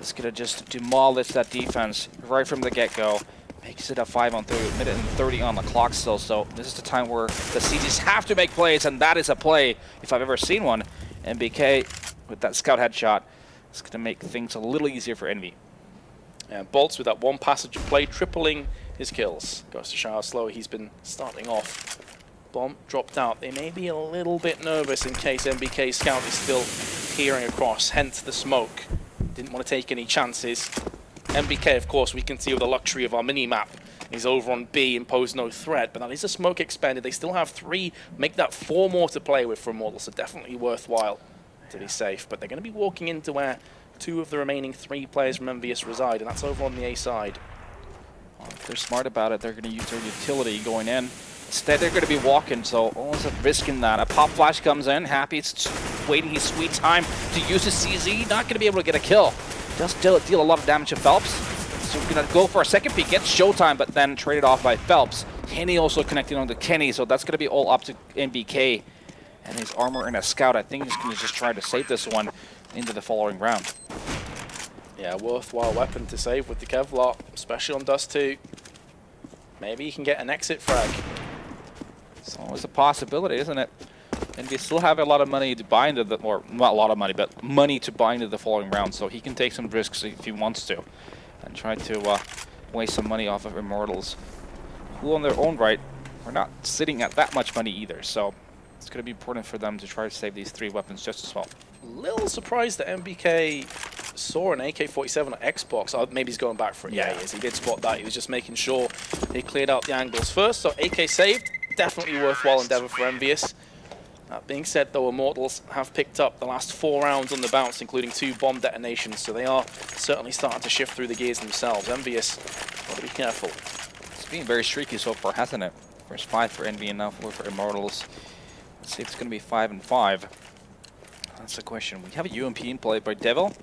It's going to just demolish that defense right from the get-go. Makes it a 5-on-3, minute and 30 on the clock still. So this is the time where the CGs have to make plays, and that is a play if I've ever seen one. MBK with that scout headshot. It's going to make things a little easier for EnVy. And Bolts with that one passage of play, tripling his kills. Goes to show how slow he's been starting off. Bomb dropped out. They may be a little bit nervous in case MBK's scout is still peering across, hence the smoke. Didn't want to take any chances. MBK, of course, we can see with the luxury of our mini-map. He's over on B and pose no threat, but that is a smoke expanded. They still have 3, make that 4 more to play with for Immortals, so definitely worthwhile to be safe. But they're going to be walking into where 2 of the remaining 3 players from EnVyUS reside, and that's over on the A side. Well, if they're smart about it, they're going to use their utility going in. Instead, they're going to be walking, so almost a risk in that. A pop flash comes in, Happy is waiting his sweet time to use his CZ. Not going to be able to get a kill. Does deal a lot of damage to Phelps. So we're going to go for a second peek, gets Showtime, but then traded off by Phelps. Kenny also connecting on to Kenny, so that's going to be all up to MBK. And his armor and a scout, I think he's going to just try to save this one into the following round. Yeah, worthwhile weapon to save with the Kevlar, especially on Dust2. Maybe he can get an exit frag. It's always a possibility, isn't it? And we still have a lot of money to buy into the, or not a lot of money, but money to buy into the following round, so he can take some risks if he wants to, and try to waste some money off of Immortals, who on their own right are not sitting at that much money either, so it's going to be important for them to try to save these 3 weapons just as well. Little surprised that MBK saw an AK-47 on Xbox. Oh, maybe he's going back for it. Yeah, he is. He did spot that. He was just making sure he cleared out the angles first, so AK saved. Definitely worthwhile endeavor for EnVyUS. That being said, though, Immortals have picked up the last 4 rounds on the bounce, including 2 bomb detonations, so they are certainly starting to shift through the gears themselves. EnVyUS, got to be careful. It's been very streaky so far, hasn't it? First 5 for EnVy and now 4 for Immortals. Let's see if it's going to be 5 and 5. That's the question. We have a UMP in play by Devil.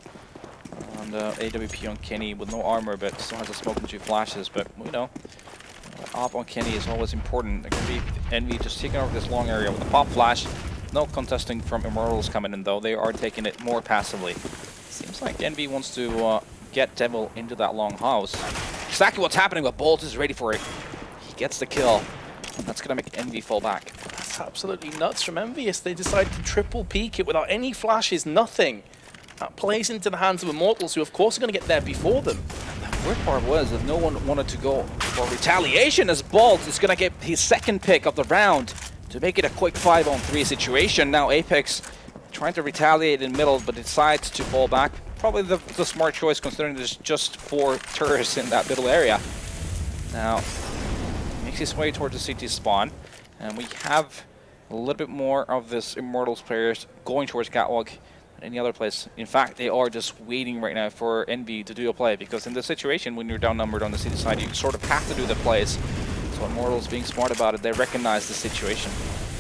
And AWP on Kenny with no armor, but still has a smoke and 2 flashes. But, you know, op on Kenny is always important. It can be EnVy just taking over this long area with a pop flash. No contesting from Immortals coming in, though. They are taking it more passively. Seems like EnVy wants to get Devil into that long house. Exactly what's happening, but Bolt is ready for it. He gets the kill. And that's going to make EnVy fall back. That's absolutely nuts from EnVyUS. They decide to triple peek it without any flashes, nothing. That plays into the hands of Immortals, who of course are going to get there before them. And the weird part was that no one wanted to go for retaliation, as Bolt is going to get his 2nd pick of the round to make it a quick 5-on-3 situation. Now Apex trying to retaliate in middle, but decides to fall back. Probably the smart choice, considering there's just 4 turrets in that middle area. Now, makes his way towards the CT spawn, and we have a little bit more of this Immortals players going towards Catwalk than any other place. In fact, they are just waiting right now for EnVy to do a play, because in this situation, when you're down-numbered on the CT side, you sort of have to do the plays. So Immortals being smart about it, they recognize the situation.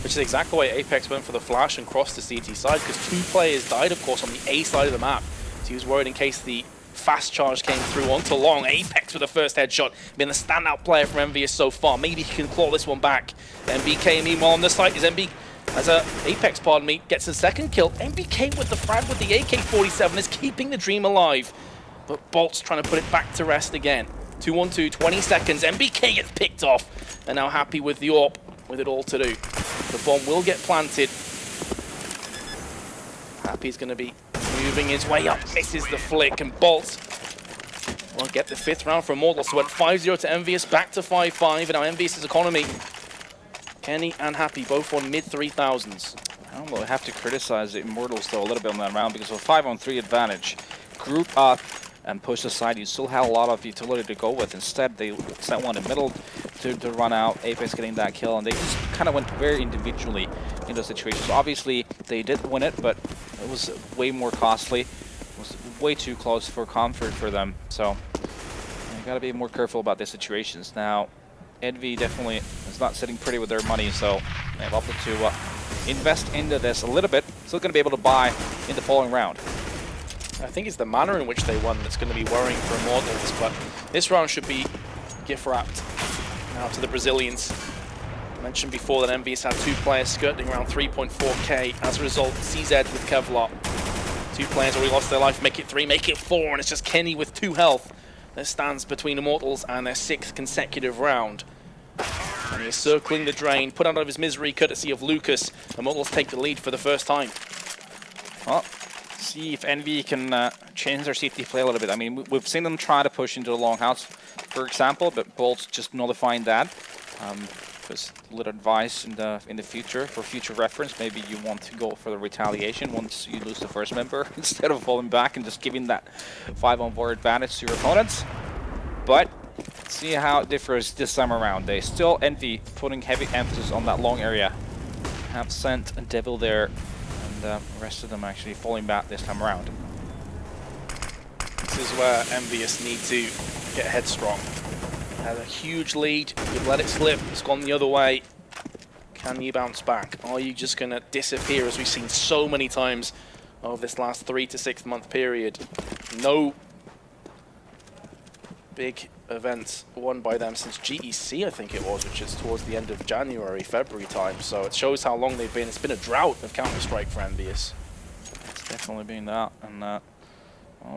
Which is exactly why Apex went for the flash and crossed the CT side, because 2 players died, of course, on the A side of the map. So he was worried in case the fast charge came through onto long. Apex with the first headshot, been the standout player from EnVyUS so far. Maybe he can claw this one back. MBK, meanwhile, on the site is Apex, pardon me, gets a 2nd kill. MBK with the frag with the AK-47 is keeping the dream alive. But Bolt's trying to put it back to rest again. 2-on-2, 20 seconds. MBK gets picked off. And now Happy with the AWP, with it all to do. The bomb will get planted. Happy's going to be moving his way up, misses the flick, and Bolt will get the 5th round for Immortals. So went 5-0 to EnVyUS, back to 5-5, and now EnVyUS' economy. Kenny and Happy both on mid-3000s. I don't know, I have to criticize the Immortals though a little bit on that round, because of a 5-on-3 advantage, group up and push aside, you still have a lot of utility to go with. Instead, they sent one in middle to run out, Apex getting that kill, and they just kind of went very individually in those situations. Obviously, they did win it, but it was way more costly. It was way too close for comfort for them, so you gotta be more careful about these situations. Now, EnVy definitely is not sitting pretty with their money, so they've opted to invest into this a little bit. Still going to be able to buy in the following round. I think it's the manner in which they won that's going to be worrying for Immortals, but this round should be gift-wrapped now to the Brazilians. I mentioned before that EnVyUS had 2 players skirting around 3.4k. As a result, CZ with Kevlar. 2 players already lost their life, make it 3, make it 4, and it's just Kenny with 2 health that stands between Immortals and their 6th consecutive round. And he's circling the drain, put out of his misery courtesy of Lucas. Immortals take the lead for the first time. Well, see if EnVy can change their CT play a little bit. I mean, we've seen them try to push into the longhouse, for example, but Bolt's just nullifying that. Just a little advice in the future, for future reference, maybe you want to go for the retaliation once you lose the first member instead of falling back and just giving that 5-on-4 advantage to your opponents. But see how it differs this time around. They still EnVy putting heavy emphasis on that long area. Have sent a Devil there, and the rest of them actually falling back this time around. This is where EnVyUS need to get headstrong. Had a huge lead, you've let it slip, it's gone the other way. Can you bounce back? Are you just going to disappear, as we've seen so many times over this last 3 to 6 month period? No big events won by them since GEC, I think it was, which is towards the end of January, February time. So it shows how long they've been. It's been a drought of Counter-Strike for EnVyUS. It's definitely been that. And well,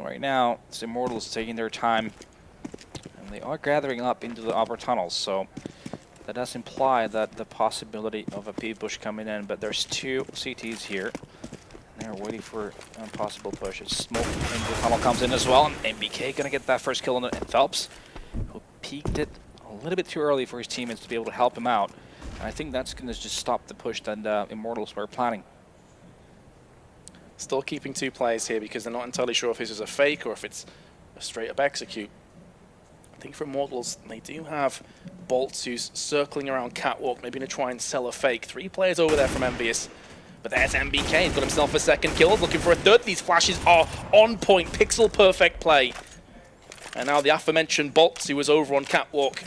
right now, it's Immortals taking their time. And they are gathering up into the upper tunnels. So that does imply that the possibility of a P-push coming in. But there's 2 CTs here. They're waiting for a possible push. It's smoke into the tunnel comes in as well, and MBK gonna get that first kill on Phelps, who peeked it a little bit too early for his teammates to be able to help him out. And I think that's gonna just stop the push that Immortals were planning. Still keeping 2 players here because they're not entirely sure if this is a fake or if it's a straight up execute. I think for Immortals, they do have Bolts who's circling around Catwalk, maybe gonna try and sell a fake. 3 players over there from EnVyUS. But there's MBK, he's got himself a second kill, looking for a third. These flashes are on point, pixel perfect play. And now the aforementioned Bolts, who was over on Catwalk,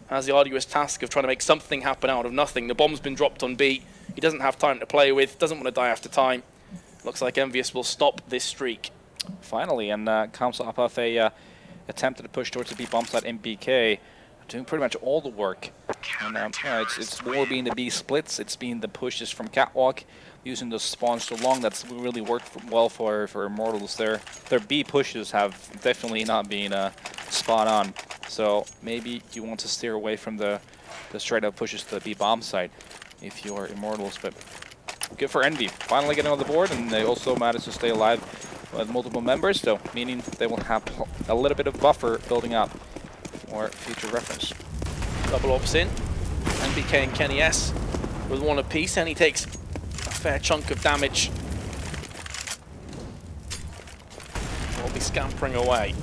has the arduous task of trying to make something happen out of nothing. The bomb's been dropped on B, he doesn't have time to play with, doesn't want to die after time. Looks like EnVyUS will stop this streak. Finally, and comes off of a attempted push towards the B bomb site. MBK doing pretty much all the work. And yeah, it's more being the B splits, it's been the pushes from Catwalk, using those spawns so long. That's really worked well for Immortals. Their B pushes have definitely not been spot on. So maybe you want to steer away from the straight up pushes to the B bomb site if you're Immortals. But good for EnVy, finally getting on the board, and they also managed to stay alive with multiple members, so meaning they will have a little bit of buffer building up for future reference. Double ops in. MBK and Kenny S with 1 apiece, and he takes a fair chunk of damage. Will be scampering away.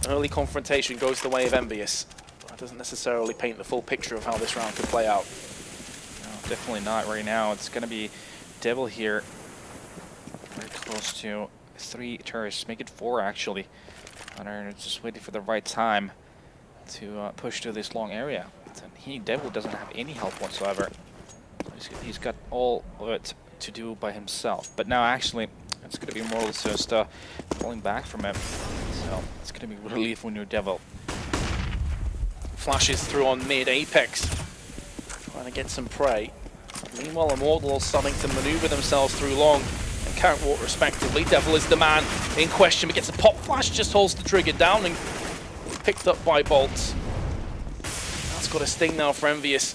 Early confrontation goes the way of EnVyUS. That doesn't necessarily paint the full picture of how this round could play out. No, definitely not right now. It's going to be Devil here. Very close to 3 turrets, make it 4 actually. Hunter just waiting for the right time to push to this long area. And Devil doesn't have any help whatsoever. He's got all of it to do by himself. But now actually, it's going to be Immortals just pulling back from him. So it's going to be relief when you're Devil. Flashes through on mid, Apex trying to get some prey. Meanwhile, Immortals starting to maneuver themselves through long and Catwalk respectively. Devil is the man in question, but gets a pop flash, just holds the trigger down and picked up by Bolts. That's got a sting now for EnVyUS.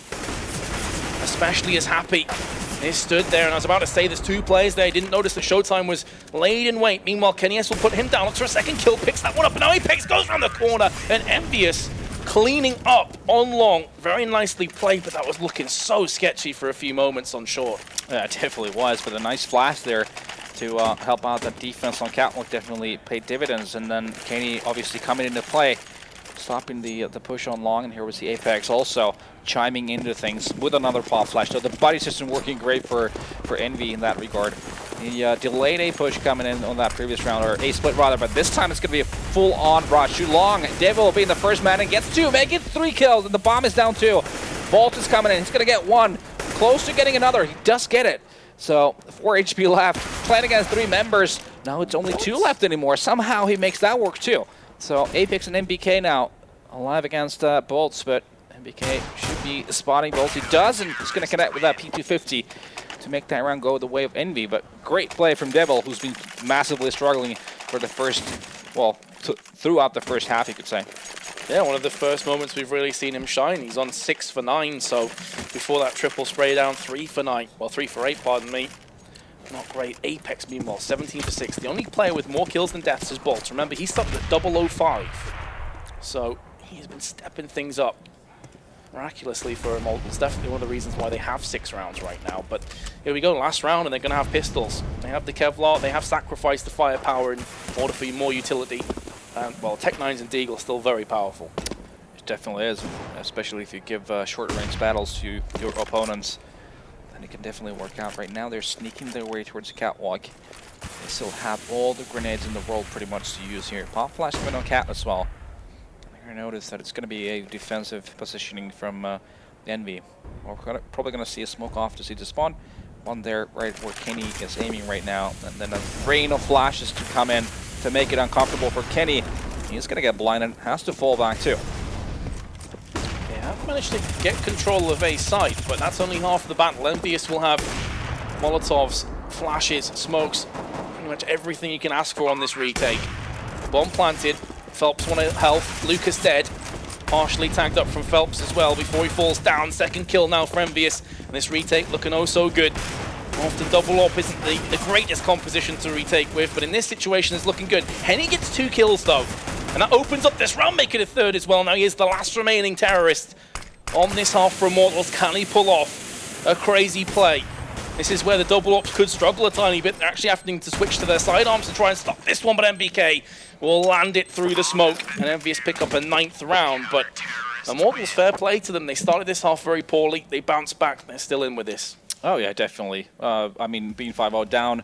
Especially as Happy is stood there, and I was about to say there's 2 players there. Didn't notice that Showtime was laid in wait. Meanwhile, Kenny S will put him down. Looks for a second kill, picks that one up, and now Apex goes around the corner, and EnVyUS cleaning up on long. Very nicely played, but that was looking so sketchy for a few moments on short. Yeah, it definitely was, but a nice flash there to help out that defense on Catwalk definitely paid dividends, and then Kenny obviously coming into play. stopping the push on long, and here was the Apex also chiming into things with another pop flash. So the buddy system working great for Envy in that regard. The delayed A push coming in on that previous round, or A split rather, but this time it's going to be a full-on rush. Long, Devil being the first man and gets 2, making 3 kills, and the bomb is down 2. Bolt is coming in, he's going to get 1. Close to getting another, he does get it. So 4 HP left, playing against 3 members. Now it's only 2 left anymore. Somehow he makes that work too. So Apex and MBK now alive against Bolts, but MBK should be spotting Bolts. He does, and he's going to connect with that P250 to make that round go the way of Envy. But great play from Devil, who's been massively struggling for the first, well, throughout the first half, you could say. Yeah, one of the first moments we've really seen him shine. He's on 6 for 9, so before that triple spray down, 3 for 9. Well, 3 for 8, pardon me. Not great. Apex, meanwhile, 17 for 6. The only player with more kills than deaths is Bolt. Remember, he stopped at 005. So he's been stepping things up miraculously for Immortals. Definitely one of the reasons why they have 6 rounds right now. But here we go, last round, and they're going to have pistols. They have the Kevlar, they have sacrificed the firepower in order for more utility. Well, Tech-9s and Deagle are still very powerful. It definitely is, especially if you give short-range battles to your opponents. Then it can definitely work out. Right now, they're sneaking their way towards the catwalk. They still have all the grenades in the world pretty much to use here. Pop flash coming on Cat as well. You're going to notice that it's going to be a defensive positioning from Envy. We're probably going to see a smoke off to see the spawn. One there right where Kenny is aiming right now. And then a rain of flashes to come in to make it uncomfortable for Kenny. He's going to get blinded, has to fall back too. They have managed to get control of A site, but that's only half of the battle. EnVyUS will have Molotovs, flashes, smokes, pretty much everything you can ask for on this retake. Bomb planted, Phelps 1 health, Lucas dead. Partially tagged up from Phelps as well before he falls down. Second kill now for EnVyUS, and this retake looking oh so good. Often double op isn't the greatest composition to retake with, but in this situation it's looking good. Henny gets 2 kills though, and that opens up this round, making it 3rd as well. Now he is the last remaining terrorist on this half for Immortals. Can he pull off a crazy play? This is where the double ops could struggle a tiny bit. They're actually having to switch to their sidearms to try and stop this one, but MBK will land it through the smoke, and EnVyUS pick up a 9th round. But Immortals, fair play to them. They started this half very poorly. They bounced back. They're still in with this. Oh yeah, definitely. I mean, being 5-0 down,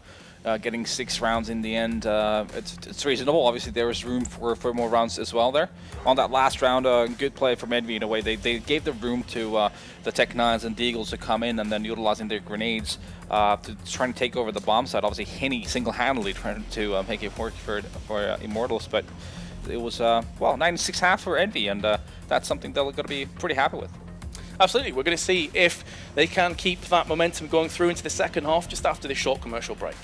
getting 6 rounds in the end, it's reasonable. Obviously, there was room for more rounds as well there. On that last round, good play from Envy in a way. They gave the room to the Tech-9s and Deagles to come in and then utilizing their grenades to try and take over the bomb side. Obviously, Henny single-handedly trying to make it work for Immortals, but it was, well, 9-6 for Envy, and that's something they're going to be pretty happy with. Absolutely. We're going to see if they can keep that momentum going through into the second half just after this short commercial break.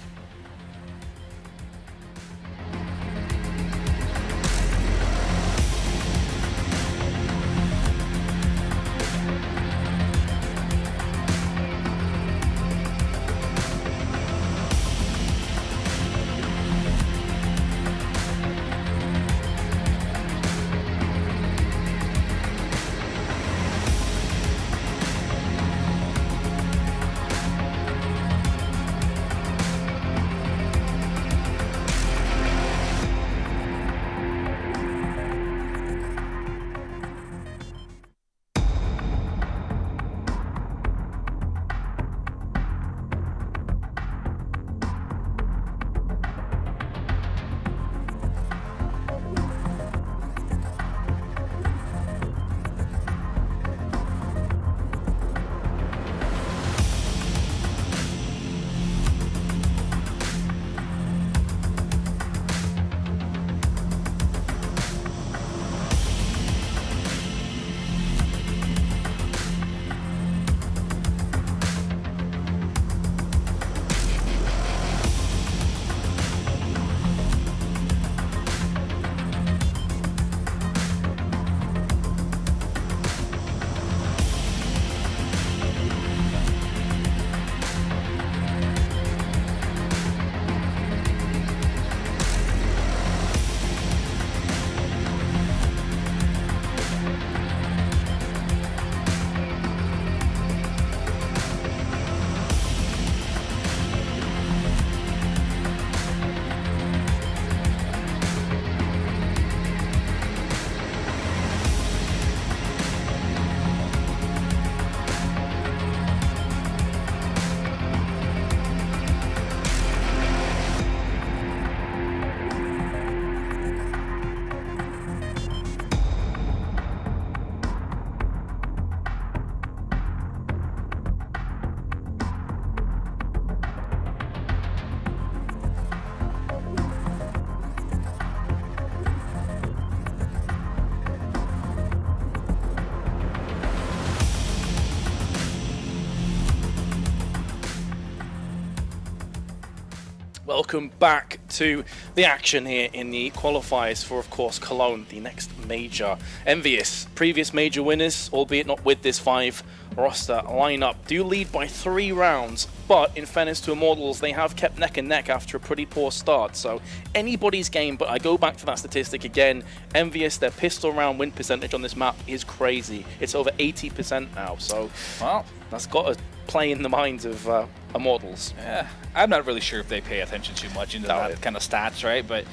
Welcome back to the action here in the qualifiers for, of course, Cologne, the next major. EnVyUS, previous major winners, albeit not with this 5 roster lineup, do lead by 3 rounds, but in fairness to Immortals, they have kept neck and neck after a pretty poor start. So anybody's game, but I go back to that statistic again. EnVyUS, their pistol round win percentage on this map is crazy. It's over 80% now, so well, that's got to play in the minds of Immortals. Yeah, I'm not really sure if they pay attention too much into that kind of stats, right? But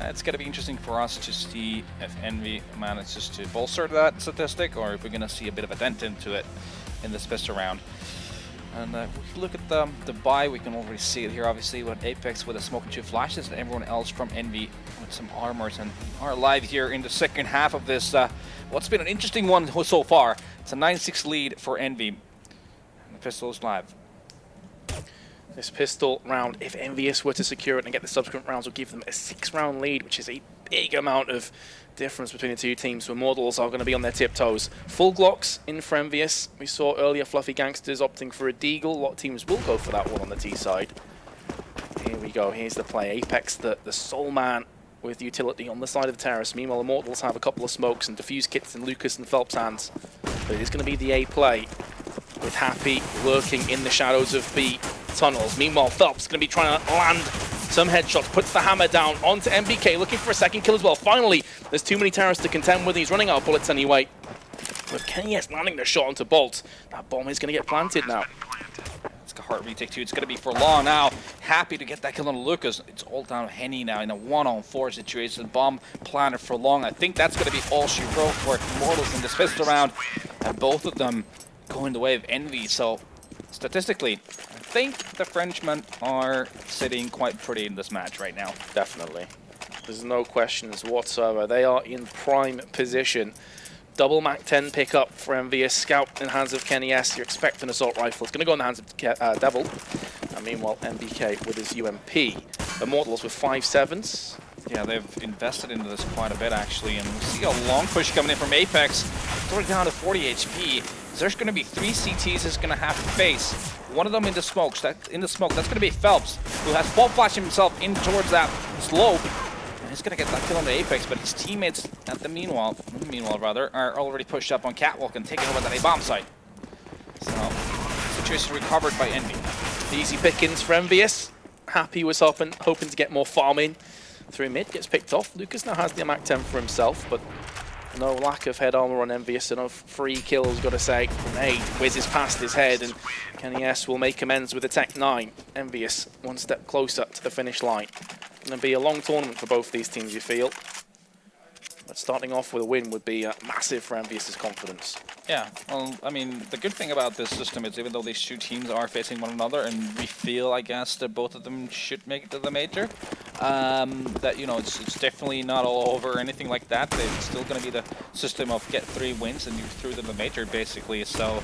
it's going to be interesting for us to see if Envy manages to bolster that statistic, or if we're going to see a bit of a dent into it in this pistol round. And if we look at the buy, we can already see it here, obviously, with Apex with a smoke and 2 flashes, and everyone else from Envy with some armors, and are live here in the second half of this, what's been an interesting one so far. It's a 9-6 lead for Envy, and the pistol is live. This pistol round, if EnVyUS were to secure it and get the subsequent rounds, will give them a 6-round lead, which is a big amount of difference between the two teams. So Immortals are going to be on their tiptoes. Full Glocks in for EnVyUS. We saw earlier Fluffy Gangsters opting for a Deagle. A lot of teams will go for that one on the T side. Here we go. Here's the play. Apex, the sole man with utility on the side of the terrace. Meanwhile, Immortals have a couple of smokes and defuse kits in Lucas and Phelps' hands. But it is going to be the A play, with Happy lurking in the shadows of B tunnels. Meanwhile, Phelps is going to be trying to land some headshots, puts the hammer down onto MBK, looking for a second kill as well. Finally, there's too many terrorists to contend with. He's running out of bullets anyway. With KS landing the shot onto Bolt, that bomb is going to get planted now. It's a hard retake too. It's going to be for long now. Happy to get that kill on Lucas. It's all down to Henny now in a 1-on-4 situation. Bomb planted for long. I think that's going to be all she wrote for Immortals in this pistol round. And both of them going the way of Envy. So statistically, I think the Frenchmen are sitting quite pretty in this match right now. Definitely. There's no questions whatsoever. They are in prime position. Double MAC-10 pickup for EnVyUS. Scout in the hands of Kenny S. You expect an assault rifle. It's going to go in the hands of Devil. And meanwhile, MBK with his UMP. Immortals with 5.7s. Yeah, they've invested into this quite a bit, actually. And we see a long push coming in from Apex. Going down to 40 HP. So there's going to be 3 CTs that's going to have to face. One of them in the smoke. That's going to be Phelps, who has ball flashing himself in towards that slope. And he's going to get that kill on the Apex, but his teammates meanwhile, are already pushed up on Catwalk and taking over that A-bomb site. So, situation recovered by Envy. Easy pickings for EnVyUS. Happy was hoping to get more farm in through mid. Gets picked off. Lucas now has the MAC-10 for himself, but no lack of head armor on EnVyUS, enough free kills, gotta say. Grenade whizzes past his head, and Kenny S will make amends with a Tech 9. EnVyUS one step closer to the finish line. Gonna be a long tournament for both these teams, you feel. But starting off with a win would be massive for EnVyUS's confidence. Yeah, well, I mean, the good thing about this system is even though these two teams are facing one another, and we feel, I guess, that both of them should make it to the major, that, you know, it's definitely not all over or anything like that. It's still going to be the system of get 3 wins and you're through to the major, basically. So,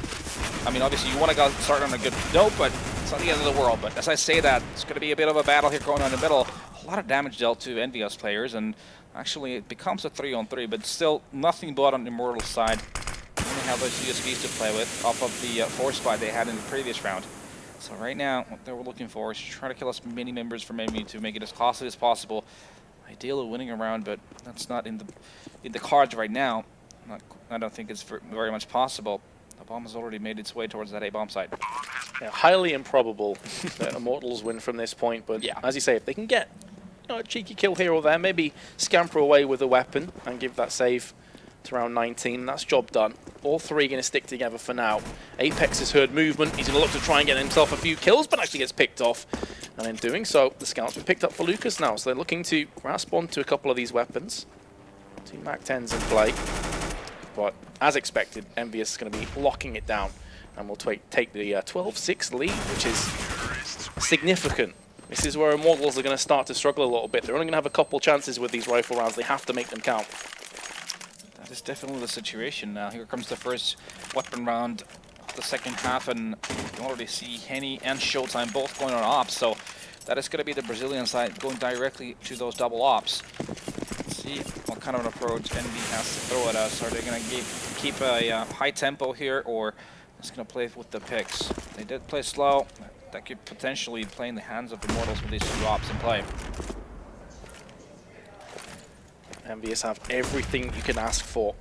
I mean, obviously you want to start on a good note, but it's not the end of the world. But as I say that, it's going to be a bit of a battle here going on in the middle. A lot of damage dealt to EnVyUS players, and actually it becomes a 3-on-3, but still nothing but on the Immortals side. They only have those USBs to play with off of the force spy they had in the previous round. So right now, what they were looking for is to try to kill as many members from enemy to make it as costly as possible. Ideally winning a round, but that's not in the cards right now. I don't think it's very much possible. The bomb has already made its way towards that A-bomb site. Yeah, highly improbable that Immortals win from this point, but yeah, as you say, if they can get a cheeky kill here or there, maybe scamper away with a weapon and give that save to round 19, that's job done. All 3 going to stick together for now. Apex has heard movement. He's going to look to try and get himself a few kills, but actually gets picked off. And in doing so, the scouts have picked up for Lucas now, so they're looking to grasp onto a couple of these weapons. 2 MAC-10s in play. But as expected, EnVyUS is going to be locking it down, and will take the 12-6 lead, which is significant. This is where Immortals are going to start to struggle a little bit. They're only going to have a couple chances with these rifle rounds. They have to make them count. That is definitely the situation now. Here comes the first weapon round of the second half, and you can already see Henny and Showtime both going on ops. So that is going to be the Brazilian side going directly to those double ops. Let's see what kind of an approach Envy has to throw at us. Are they going to keep a high tempo here, or just going to play with the picks? They did play slow. that could potentially play in the hands of Immortals with these 2 ops in play. EnVyUS have everything you can ask for.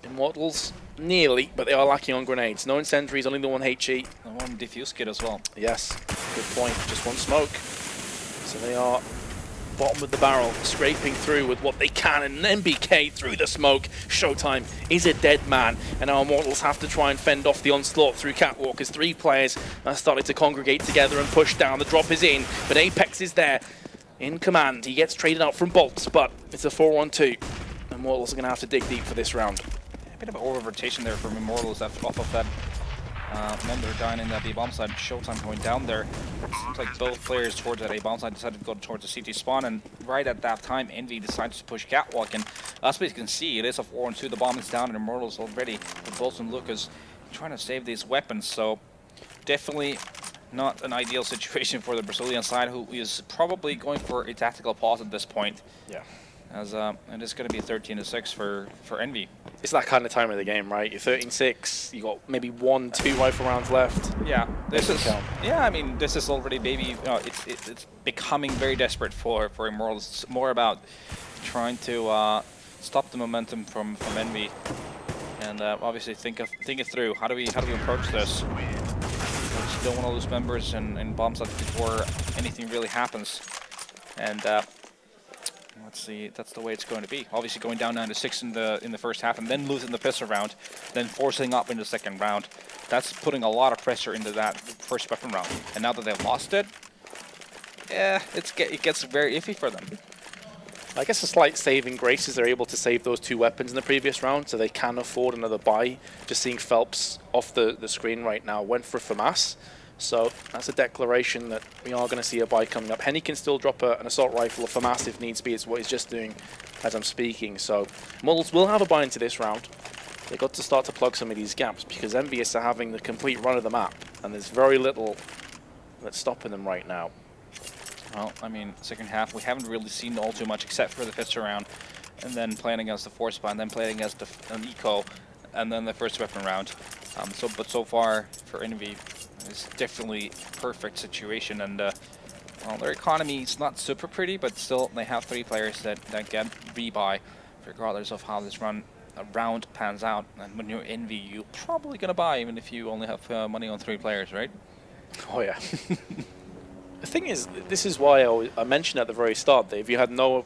Immortals, nearly, but they are lacking on grenades. No incendiaries, only the 1 HE. And 1 defuse kit as well. Yes, good point. Just 1 smoke. So they are bottom of the barrel, scraping through with what they can, and MBK through the smoke. Showtime is a dead man, and our Immortals have to try and fend off the onslaught through Catwalk as 3 players are starting to congregate together and push down. The drop is in, but Apex is there in command. He gets traded out from Bolts, but it's a 4-on-2. Immortals are going to have to dig deep for this round. A bit of an over-rotation there from Immortals off of that member dying in that A-bomb side. Showtime going down there. Seems like both players towards that A-bomb side decided to go towards the CT spawn, and right at that time, Envy decides to push Catwalk, and as we can see, it is a 4-on-2. The bomb is down, and Immortals already, with Bolts and Lucas, trying to save these weapons, so definitely not an ideal situation for the Brazilian side, who is probably going for a tactical pause at this point. Yeah. As it is going to be 13-6 for Envy. It's that kind of time of the game, right? You're 13-6, you got maybe 1-2 rifle rounds left. Yeah, this is. Yeah, I mean, this is already maybe. It's becoming very desperate for Immortals. It's more about trying to stop the momentum from Envy, and obviously think it through. How do we approach this? We just don't want to lose members and bombs up before anything really happens, and. Let's see, that's the way it's going to be. Obviously going down 9-6 in the first half, and then losing the pistol round, then forcing up in the second round. That's putting a lot of pressure into that first weapon round. And now that they've lost it, yeah, it gets very iffy for them. I guess a slight saving grace is they're able to save those 2 weapons in the previous round, so they can afford another buy. Just seeing Phelps off the screen right now went for FAMAS. So that's a declaration that we are going to see a buy coming up. Henny can still drop an assault rifle, a FAMAS if needs be. It's what he's just doing as I'm speaking. So Immortals will have a buy into this round. They've got to start to plug some of these gaps because EnVyUS are having the complete run of the map, and there's very little that's stopping them right now. Well, I mean, second half, we haven't really seen all too much except for the pistol round, and then playing against the force buy, and then playing against an eco, and then the first weapon round. But so far for Envy, it's definitely a perfect situation, and well, their economy is not super pretty, but still they have 3 players that get rebuy, regardless of how this round pans out. And when you're Envy, you're probably gonna buy even if you only have money on 3 players, right? Oh yeah. The thing is, this is why I mentioned at the very start that if you had no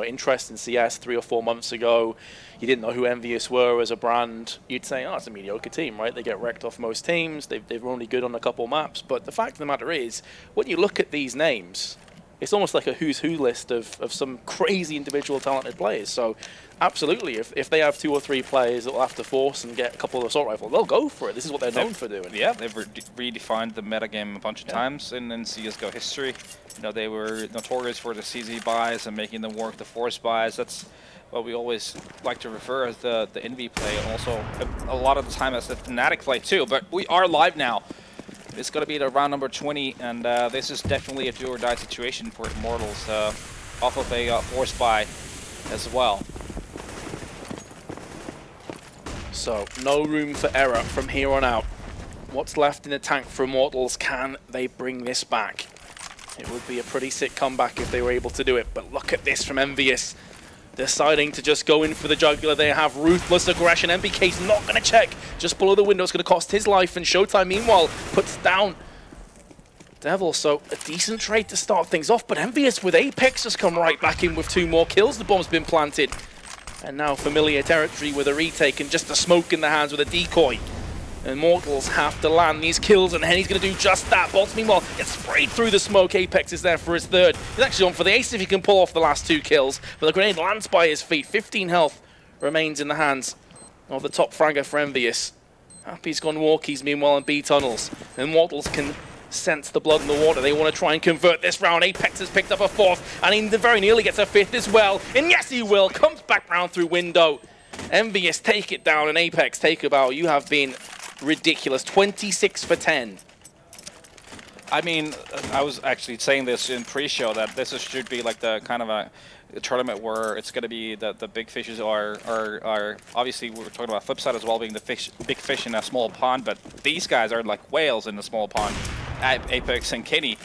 interest in CS 3 or 4 months ago, you didn't know who EnVyUS were as a brand, you'd say, oh, it's a mediocre team, right? They get wrecked off most teams, they're only good on a couple maps. But the fact of the matter is, when you look at these names, it's almost like a who's who list of some crazy individual talented players. So absolutely, if they have 2 or 3 players that will have to force and get a couple of assault rifles, they'll go for it. This is what they're known for doing. Yeah, they've redefined the metagame a bunch of times in CSGO history. They were notorious for the CZ buys and making them work the force buys. That's what we always like to refer as the Envy play, and also a lot of the time as the Fnatic play too. But we are live now. It's going to be the round number 20, and this is definitely a do-or-die situation for Immortals, off of a force buy as well. So, no room for error from here on out. What's left in the tank for Immortals? Can they bring this back? It would be a pretty sick comeback if they were able to do it, but look at this from EnVyUS. Deciding to just go in for the jugular. They have ruthless aggression. MBK's not going to check. Just below the window, it's going to cost his life, and Showtime, meanwhile, puts down Devil. So a decent trade to start things off, but EnVyUS with Apex has come right back in with 2 more kills. The bomb's been planted. And now familiar territory with a retake and just a smoke in the hands with a decoy. Immortals have to land these kills, and Henny's going to do just that. Bolts, meanwhile, gets sprayed through the smoke. Apex is there for his 3rd. He's actually on for the ace if he can pull off the last 2 kills. But the grenade lands by his feet. 15 health remains in the hands of the top fragger for EnVyUS. Happy's gone walkies, meanwhile, in B tunnels. Immortals can sense the blood in the water. They want to try and convert this round. Apex has picked up a 4th, and he very nearly gets a 5th as well. And yes, he will. Comes back round through window. EnVyUS take it down, and Apex take a bow. You have been ridiculous. 26 for 10. I mean, I was actually saying this in pre-show that this should be like the kind of a tournament where it's going to be the big fishes are obviously we were talking about flip side as well being the big fish in a small pond, but these guys are like whales in a small pond. Apex and Kenny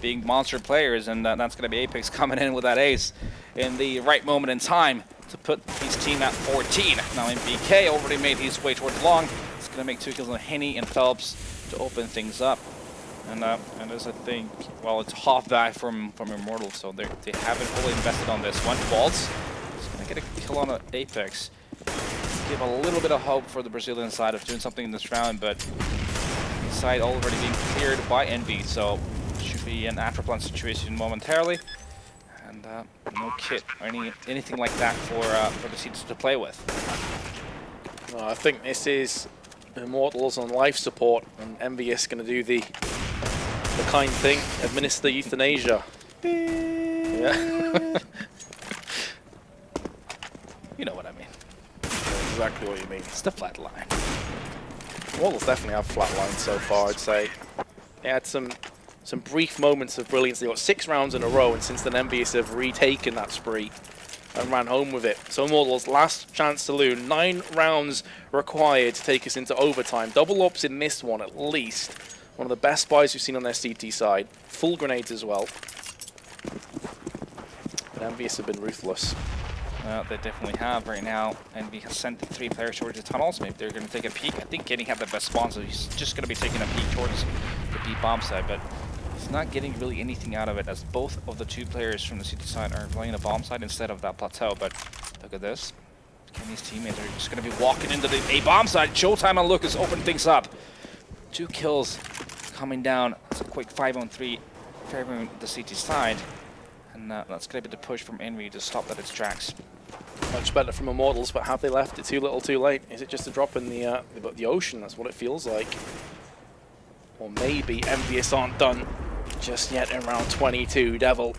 being monster players, and that's going to be Apex coming in with that ace in the right moment in time to put his team at 14. Now MBK already made his way towards long. It's going to make 2 kills on Henny and Phelps to open things up. And as I think, well, it's half back from Immortals, so they haven't fully invested on this one. Waltz is going to get a kill on Apex. Give a little bit of hope for the Brazilian side of doing something in this round, but the side already being cleared by Envy, so should be an afterplan situation momentarily. And no kit or anything like that for the seeds to play with. Well, I think this is Immortals on life support, and EnVyUS going to do the kind thing, administer euthanasia. Yeah. You know what I mean. Exactly what you mean. It's the flat line. Immortals definitely have flat lines so far, I'd say. They had some brief moments of brilliance. They got 6 rounds in a row, and since then EnVyUS have retaken that spree and ran home with it. So Immortals, last chance saloon, 9 rounds required to take us into overtime. Double ups in this one at least. One of the best buys we've seen on their CT side. Full grenades as well. But EnVyUS have been ruthless. They definitely have right now. Envy has sent 3 players towards the tunnels. Maybe they're going to take a peek. I think Kenny had the best spawn, so he's just going to be taking a peek towards the B bomb side. But he's not getting really anything out of it, as both of the 2 players from the CT side are playing the bomb side instead of that plateau. But look at this. Kenny's teammates are just going to be walking into the A bomb side. Showtime and Lucas open things up. 2 kills coming down. It's a quick 5-on-3 favoring the CT side. And that's going to be the push from Envy to stop that its tracks. Much better from Immortals, but have they left it too little too late? Is it just a drop in the ocean? That's what it feels like. Or maybe EnVyUS aren't done just yet in round 22. Devil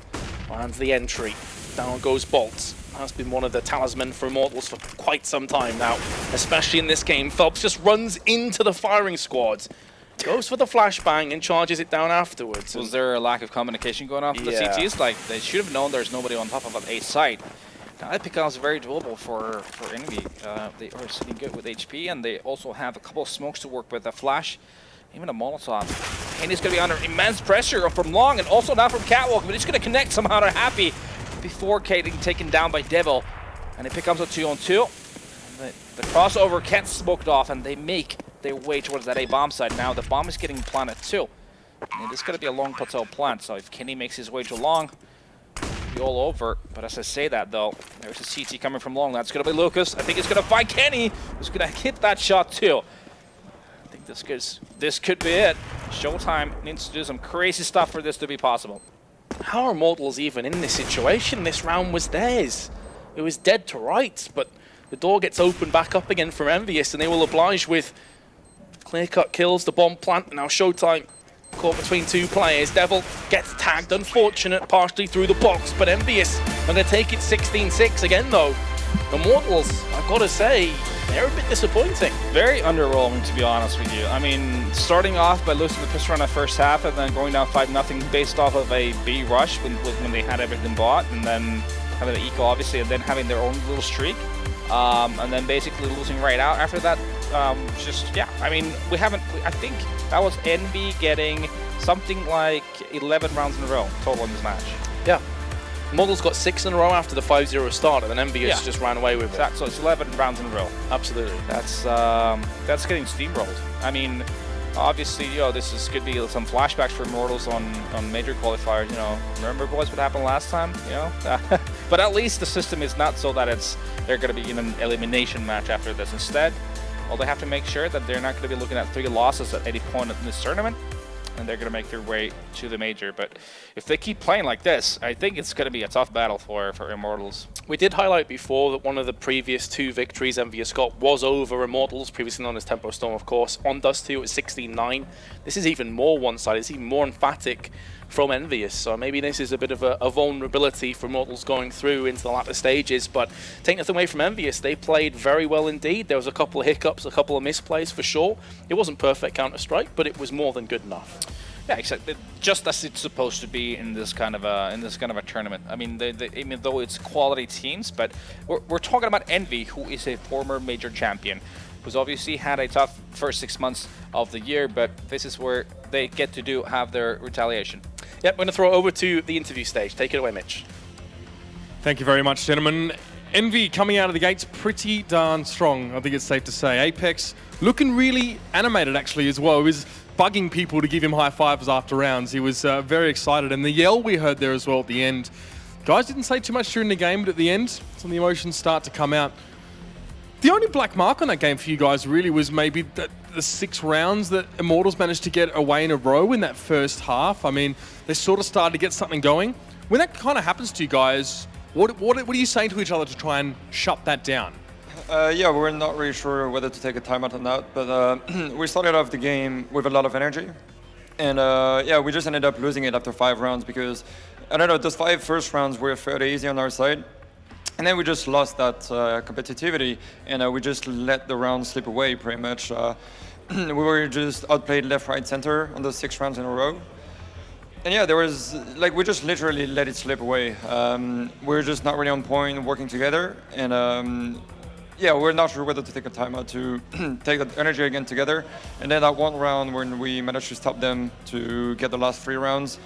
lands the entry. Down goes Bolts. That's been one of the talisman for Immortals for quite some time now, especially in this game. Phelps just runs into the firing squad, goes for the flashbang and charges it down afterwards. Was there a lack of communication going on for the CTs? Like, they should have known there's nobody on top of an A site. Now that becomes very doable for Envy. They are sitting good with HP, and they also have a couple of smokes to work with, a flash, even a Molotov. And he's going to be under immense pressure from Long and also now from Catwalk, but he's going to connect somehow to Happy before getting taken down by Devil. And it becomes a 2-on-2. The crossover gets smoked off, and they make their way towards that A bomb side. Now the bomb is getting planted too. And it is going to be a long plateau plant, so if Kenny makes his way to Long, it'll be all over. But as I say that though, there's a CT coming from Long. That's going to be Lucas. I think it's going to find Kenny, who's going to hit that shot too. I think this could be it. Showtime needs to do some crazy stuff for this to be possible. How are Immortals even in this situation? This round was theirs. It was dead to rights, but the door gets opened back up again from EnVyUS, and they will oblige with clear-cut kills, the bomb plant, and now Showtime caught between 2 players. Devil gets tagged, unfortunate, partially through the box, but EnVyUS are going to take it 16-6 again, though. Immortals, I've got to say, they're a bit disappointing. Very underwhelming, to be honest with you. I mean, starting off by losing the pistol run in the first half and then going down 5-0 based off of a B rush when they had everything bought, and then having the eco, obviously, and then having their own little streak. And then basically losing right out after that. I mean, I think that was Envy getting something like 11 rounds in a row total in this match. Yeah. Immortals got 6 in a row after the 5-0 start, and then EnVyUS just ran away with it. So it's 11 rounds in a row. Absolutely. That's getting steamrolled. I mean, obviously, this could be some flashbacks for Immortals on major qualifiers. Remember, boys, what happened last time? But at least the system is not so that they're going to be in an elimination match after this. Instead, well, they have to make sure that they're not going to be looking at 3 losses at any point in this tournament, and they're going to make their way to the major. But if they keep playing like this, I think it's going to be a tough battle for Immortals. We did highlight before that one of the previous 2 victories EnVyUS got was over Immortals, previously known as Tempo Storm, of course. On Dust2, it was 16-9. This is even more one-sided. It's even more emphatic from EnVyUS. So maybe this is a bit of a vulnerability for Immortals going through into the latter stages. But take nothing away from EnVyUS, they played very well indeed. There was a couple of hiccups, a couple of misplays for sure. It wasn't perfect Counter-Strike, but it was more than good enough. Yeah, exactly. Just as it's supposed to be in this kind of a tournament. I mean, even though it's quality teams, but we're talking about EnVy, who is a former major champion, who's obviously had a tough first 6 months of the year, but this is where they get to have their retaliation. Yep, we're going to throw it over to the interview stage. Take it away, Mitch. Thank you very much, gentlemen. EnVy coming out of the gates pretty darn strong, I think it's safe to say. Apex looking really animated actually as well. He was bugging people to give him high fives after rounds. He was very excited, and the yell we heard there as well at the end. Guys didn't say too much during the game, but at the end, some of the emotions start to come out. The only black mark on that game for you guys really was maybe the 6 rounds that Immortals managed to get away in a row in that first half. I mean, they sort of started to get something going. When that kind of happens to you guys, what are you saying to each other to try and shut that down? Yeah, we're not really sure whether to take a timeout or not, but we started off the game with a lot of energy. And yeah, we just ended up losing it after 5 rounds because, I don't know, those 5 first rounds were fairly easy on our side. And then we just lost that competitivity, and we just let the round slip away pretty much. We were just outplayed left, right, center on those 6 rounds in a row. And yeah, there was, like, we just literally let it slip away. We're just not really on point working together. And yeah, we're not sure whether to take a timeout to take that energy again together. And then that one round when we managed to stop them to get the last 3 rounds,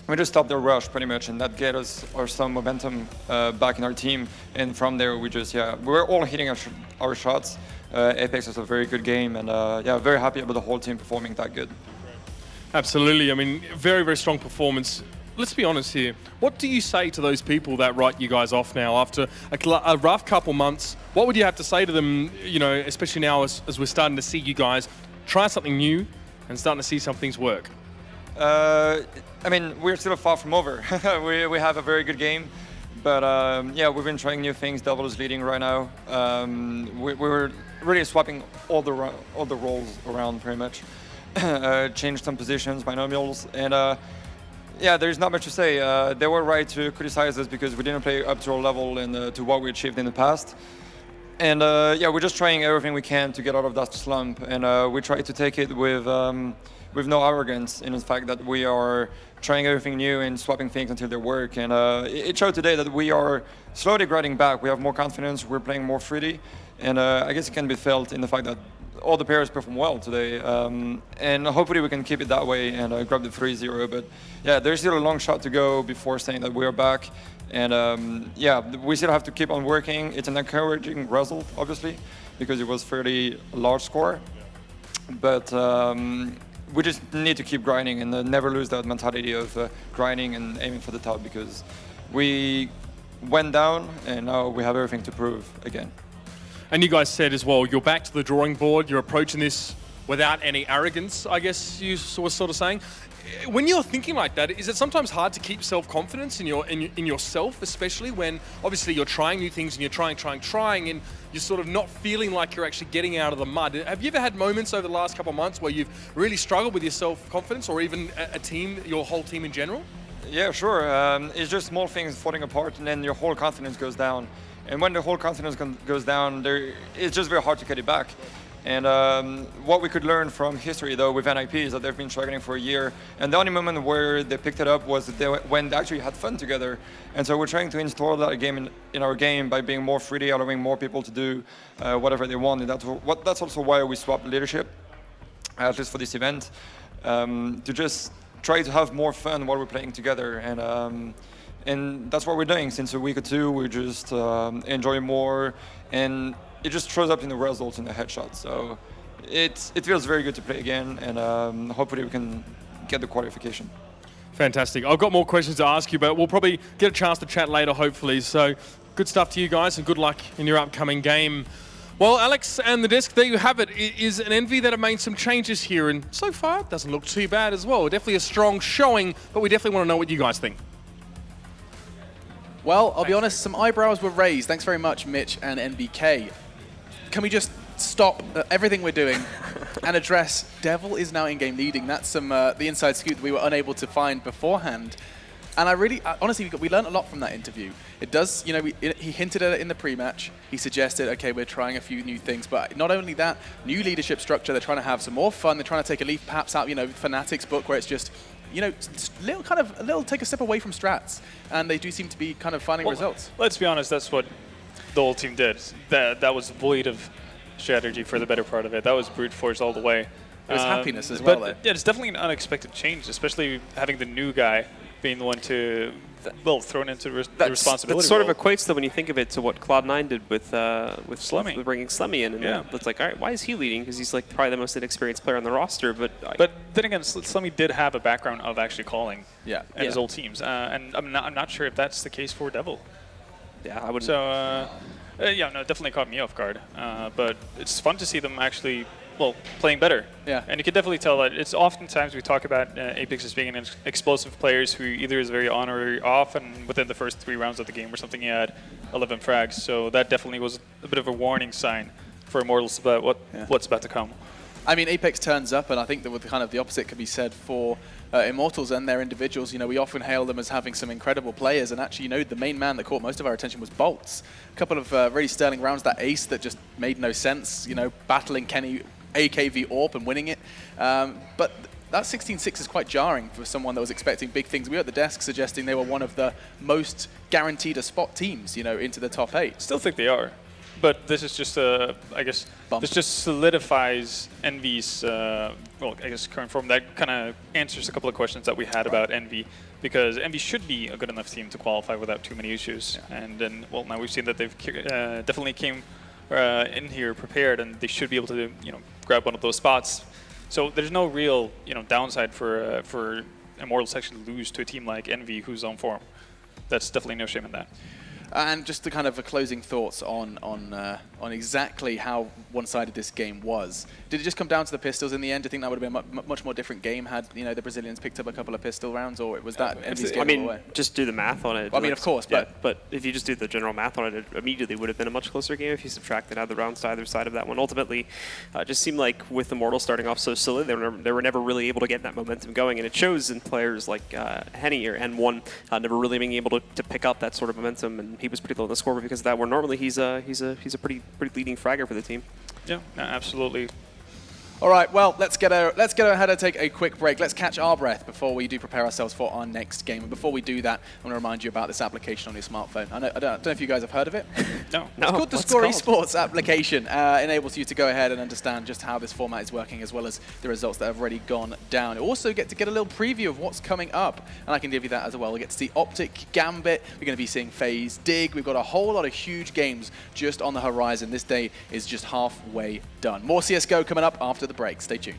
we just stopped their rush pretty much, and that gave us some momentum back in our team. And from there, we just, yeah, we're all hitting our shots. Apex was a very good game, and yeah, very happy about the whole team performing that good. Absolutely. I mean, very, very strong performance. Let's be honest here. What do you say to those people that write you guys off now after a rough couple months? What would you have to say to them, you know, especially now as we're starting to see you guys try something new and starting to see some things work? I mean, we're still far from over. we have a very good game, but yeah, we've been trying new things. Devil is leading right now. We're really swapping all the roles around pretty much. Changed some positions, binomials, and yeah, there's not much to say. They were right to criticize us because we didn't play up to our level and to what we achieved in the past. And yeah, we're just trying everything we can to get out of that slump, and we try to take it with no arrogance in the fact that we are trying everything new and swapping things until they work. And it showed today that we are slowly grinding back. We have more confidence, we're playing more freely, and I guess it can be felt in the fact that all the players perform well today. And hopefully we can keep it that way and grab the 3-0. But yeah, there's still a long shot to go before saying that we are back. And yeah, we still have to keep on working. It's an encouraging result, obviously, because it was fairly large score. But we just need to keep grinding and never lose that mentality of grinding and aiming for the top, because we went down and now we have everything to prove again. And you guys said as well, you're back to the drawing board. You're approaching this without any arrogance, I guess you were sort of saying. When you're thinking like that, is it sometimes hard to keep self-confidence in yourself, especially when obviously you're trying new things and you're trying, and you're sort of not feeling like you're actually getting out of the mud? Have you ever had moments over the last couple of months where you've really struggled with your self-confidence, or even a team, your whole team in general? Yeah, sure. It's just small things falling apart, and then your whole confidence goes down. And when the whole confidence goes down, it's just very hard to get it back. And what we could learn from history, though, with NIP is that they've been struggling for a year. And the only moment where they picked it up was when they actually had fun together. And so we're trying to install that game in our game by being more free, allowing more people to do whatever they want. And that's also why we swapped leadership, at least for this event, to just try to have more fun while we're playing together. And that's what we're doing since a week or two. We just enjoy more, and it just shows up in the results in the headshots. So it feels very good to play again, and hopefully we can get the qualification. Fantastic. I've got more questions to ask you, but we'll probably get a chance to chat later, hopefully. So good stuff to you guys, and good luck in your upcoming game. Well, Alex and the desk, there you have it. It is an EnVy that have made some changes here, and so far it doesn't look too bad as well. Definitely a strong showing, but we definitely want to know what you guys think. Well, I'll be honest, some eyebrows were raised. Thanks very much, Mitch and NBK. Can we just stop everything we're doing and address Devil is now in-game leading? That's some the inside scoop that we were unable to find beforehand. And honestly, we learned a lot from that interview. It does, you know, he hinted at it in the pre-match. He suggested, okay, we're trying a few new things, but not only that, new leadership structure. They're trying to have some more fun. They're trying to take a leaf perhaps out, you know, Fnatic's book, where it's just, you know, take a step away from strats, and they do seem to be kind of finding results. Let's be honest, that's what the whole team did. That was void of strategy for the better part of it. That was brute force all the way. It was happiness as well, but yeah, it's definitely an unexpected change, especially having the new guy being the one to, well, thrown into the responsibility That sort role. of equates, though, when you think of it, to what Cloud9 did with Slemmy. with bringing Slemmy in. And Yeah. it's like, all right, why is he leading? Because he's like probably the most inexperienced player on the roster. But then again, Slemmy did have a background of actually calling Yeah. at his old teams. And I'm not sure if that's the case for Devil. yeah, I wouldn't. So, yeah, no, it definitely caught me off guard. But it's fun to see them actually, well, playing better. Yeah. And you can definitely tell that it's oftentimes we talk about Apex as being an explosive players who either is very on or off, and within the first 3 rounds of the game or something, he had 11 frags. So that definitely was a bit of a warning sign for Immortals about what's about to come. I mean, Apex turns up, and I think that with kind of the opposite could be said for Immortals and their individuals. You know, we often hail them as having some incredible players, and actually, you know, the main man that caught most of our attention was Boltz. A couple of really sterling rounds, that ace that just made no sense, you know, battling Kenny AKV AWP and winning it. But that 16-6 is quite jarring for someone that was expecting big things. We were at the desk suggesting they were one of the most guaranteed a spot teams, you know, into the top 8. Still think they are. But this is just, I guess, this just solidifies EnVy's, well, I guess, current form. That kind of answers a couple of questions that we had about EnVy, because EnVy should be a good enough team to qualify without too many issues. Yeah. And then, well, now we've seen that they've definitely came in here prepared, and they should be able to, you know, grab one of those spots. So there's no real, you know, downside for Immortals to actually lose to a team like EnVy, who's on form. That's definitely no shame in that. And just the kind of closing thoughts on exactly how one-sided this game was. Did it just come down to the pistols in the end? Do you think that would have been a much more different game had, you know, the Brazilians picked up a couple of pistol rounds, or was that EnVy's game I mean, away? just do the math on it. Well, I mean, of course, but if you just do the general math on it, it immediately would have been a much closer game if you subtracted out the rounds to either side of that one. Ultimately, it just seemed like with Immortals starting off so slowly, they were never really able to get that momentum going, and it shows in players like Henny or N1 never really being able to pick up that sort of momentum, and he was pretty low on the score because of that. Where normally he's a pretty leading fragger for the team. Yeah, no, absolutely. All right, well, let's go ahead and take a quick break. Let's catch our breath before we do prepare ourselves for our next game. And before we do that, I want to remind you about this application on your smartphone. I don't know if you guys have heard of it. No. It's called the Score Esports application. Enables you to go ahead and understand just how this format is working, as well as the results that have already gone down. You also get to get a little preview of what's coming up, and I can give you that as well. We get to see Optic, Gambit. We're going to be seeing FaZe, Dig. We've got a whole lot of huge games just on the horizon. This day is just halfway done. More CSGO coming up after the break. Stay tuned.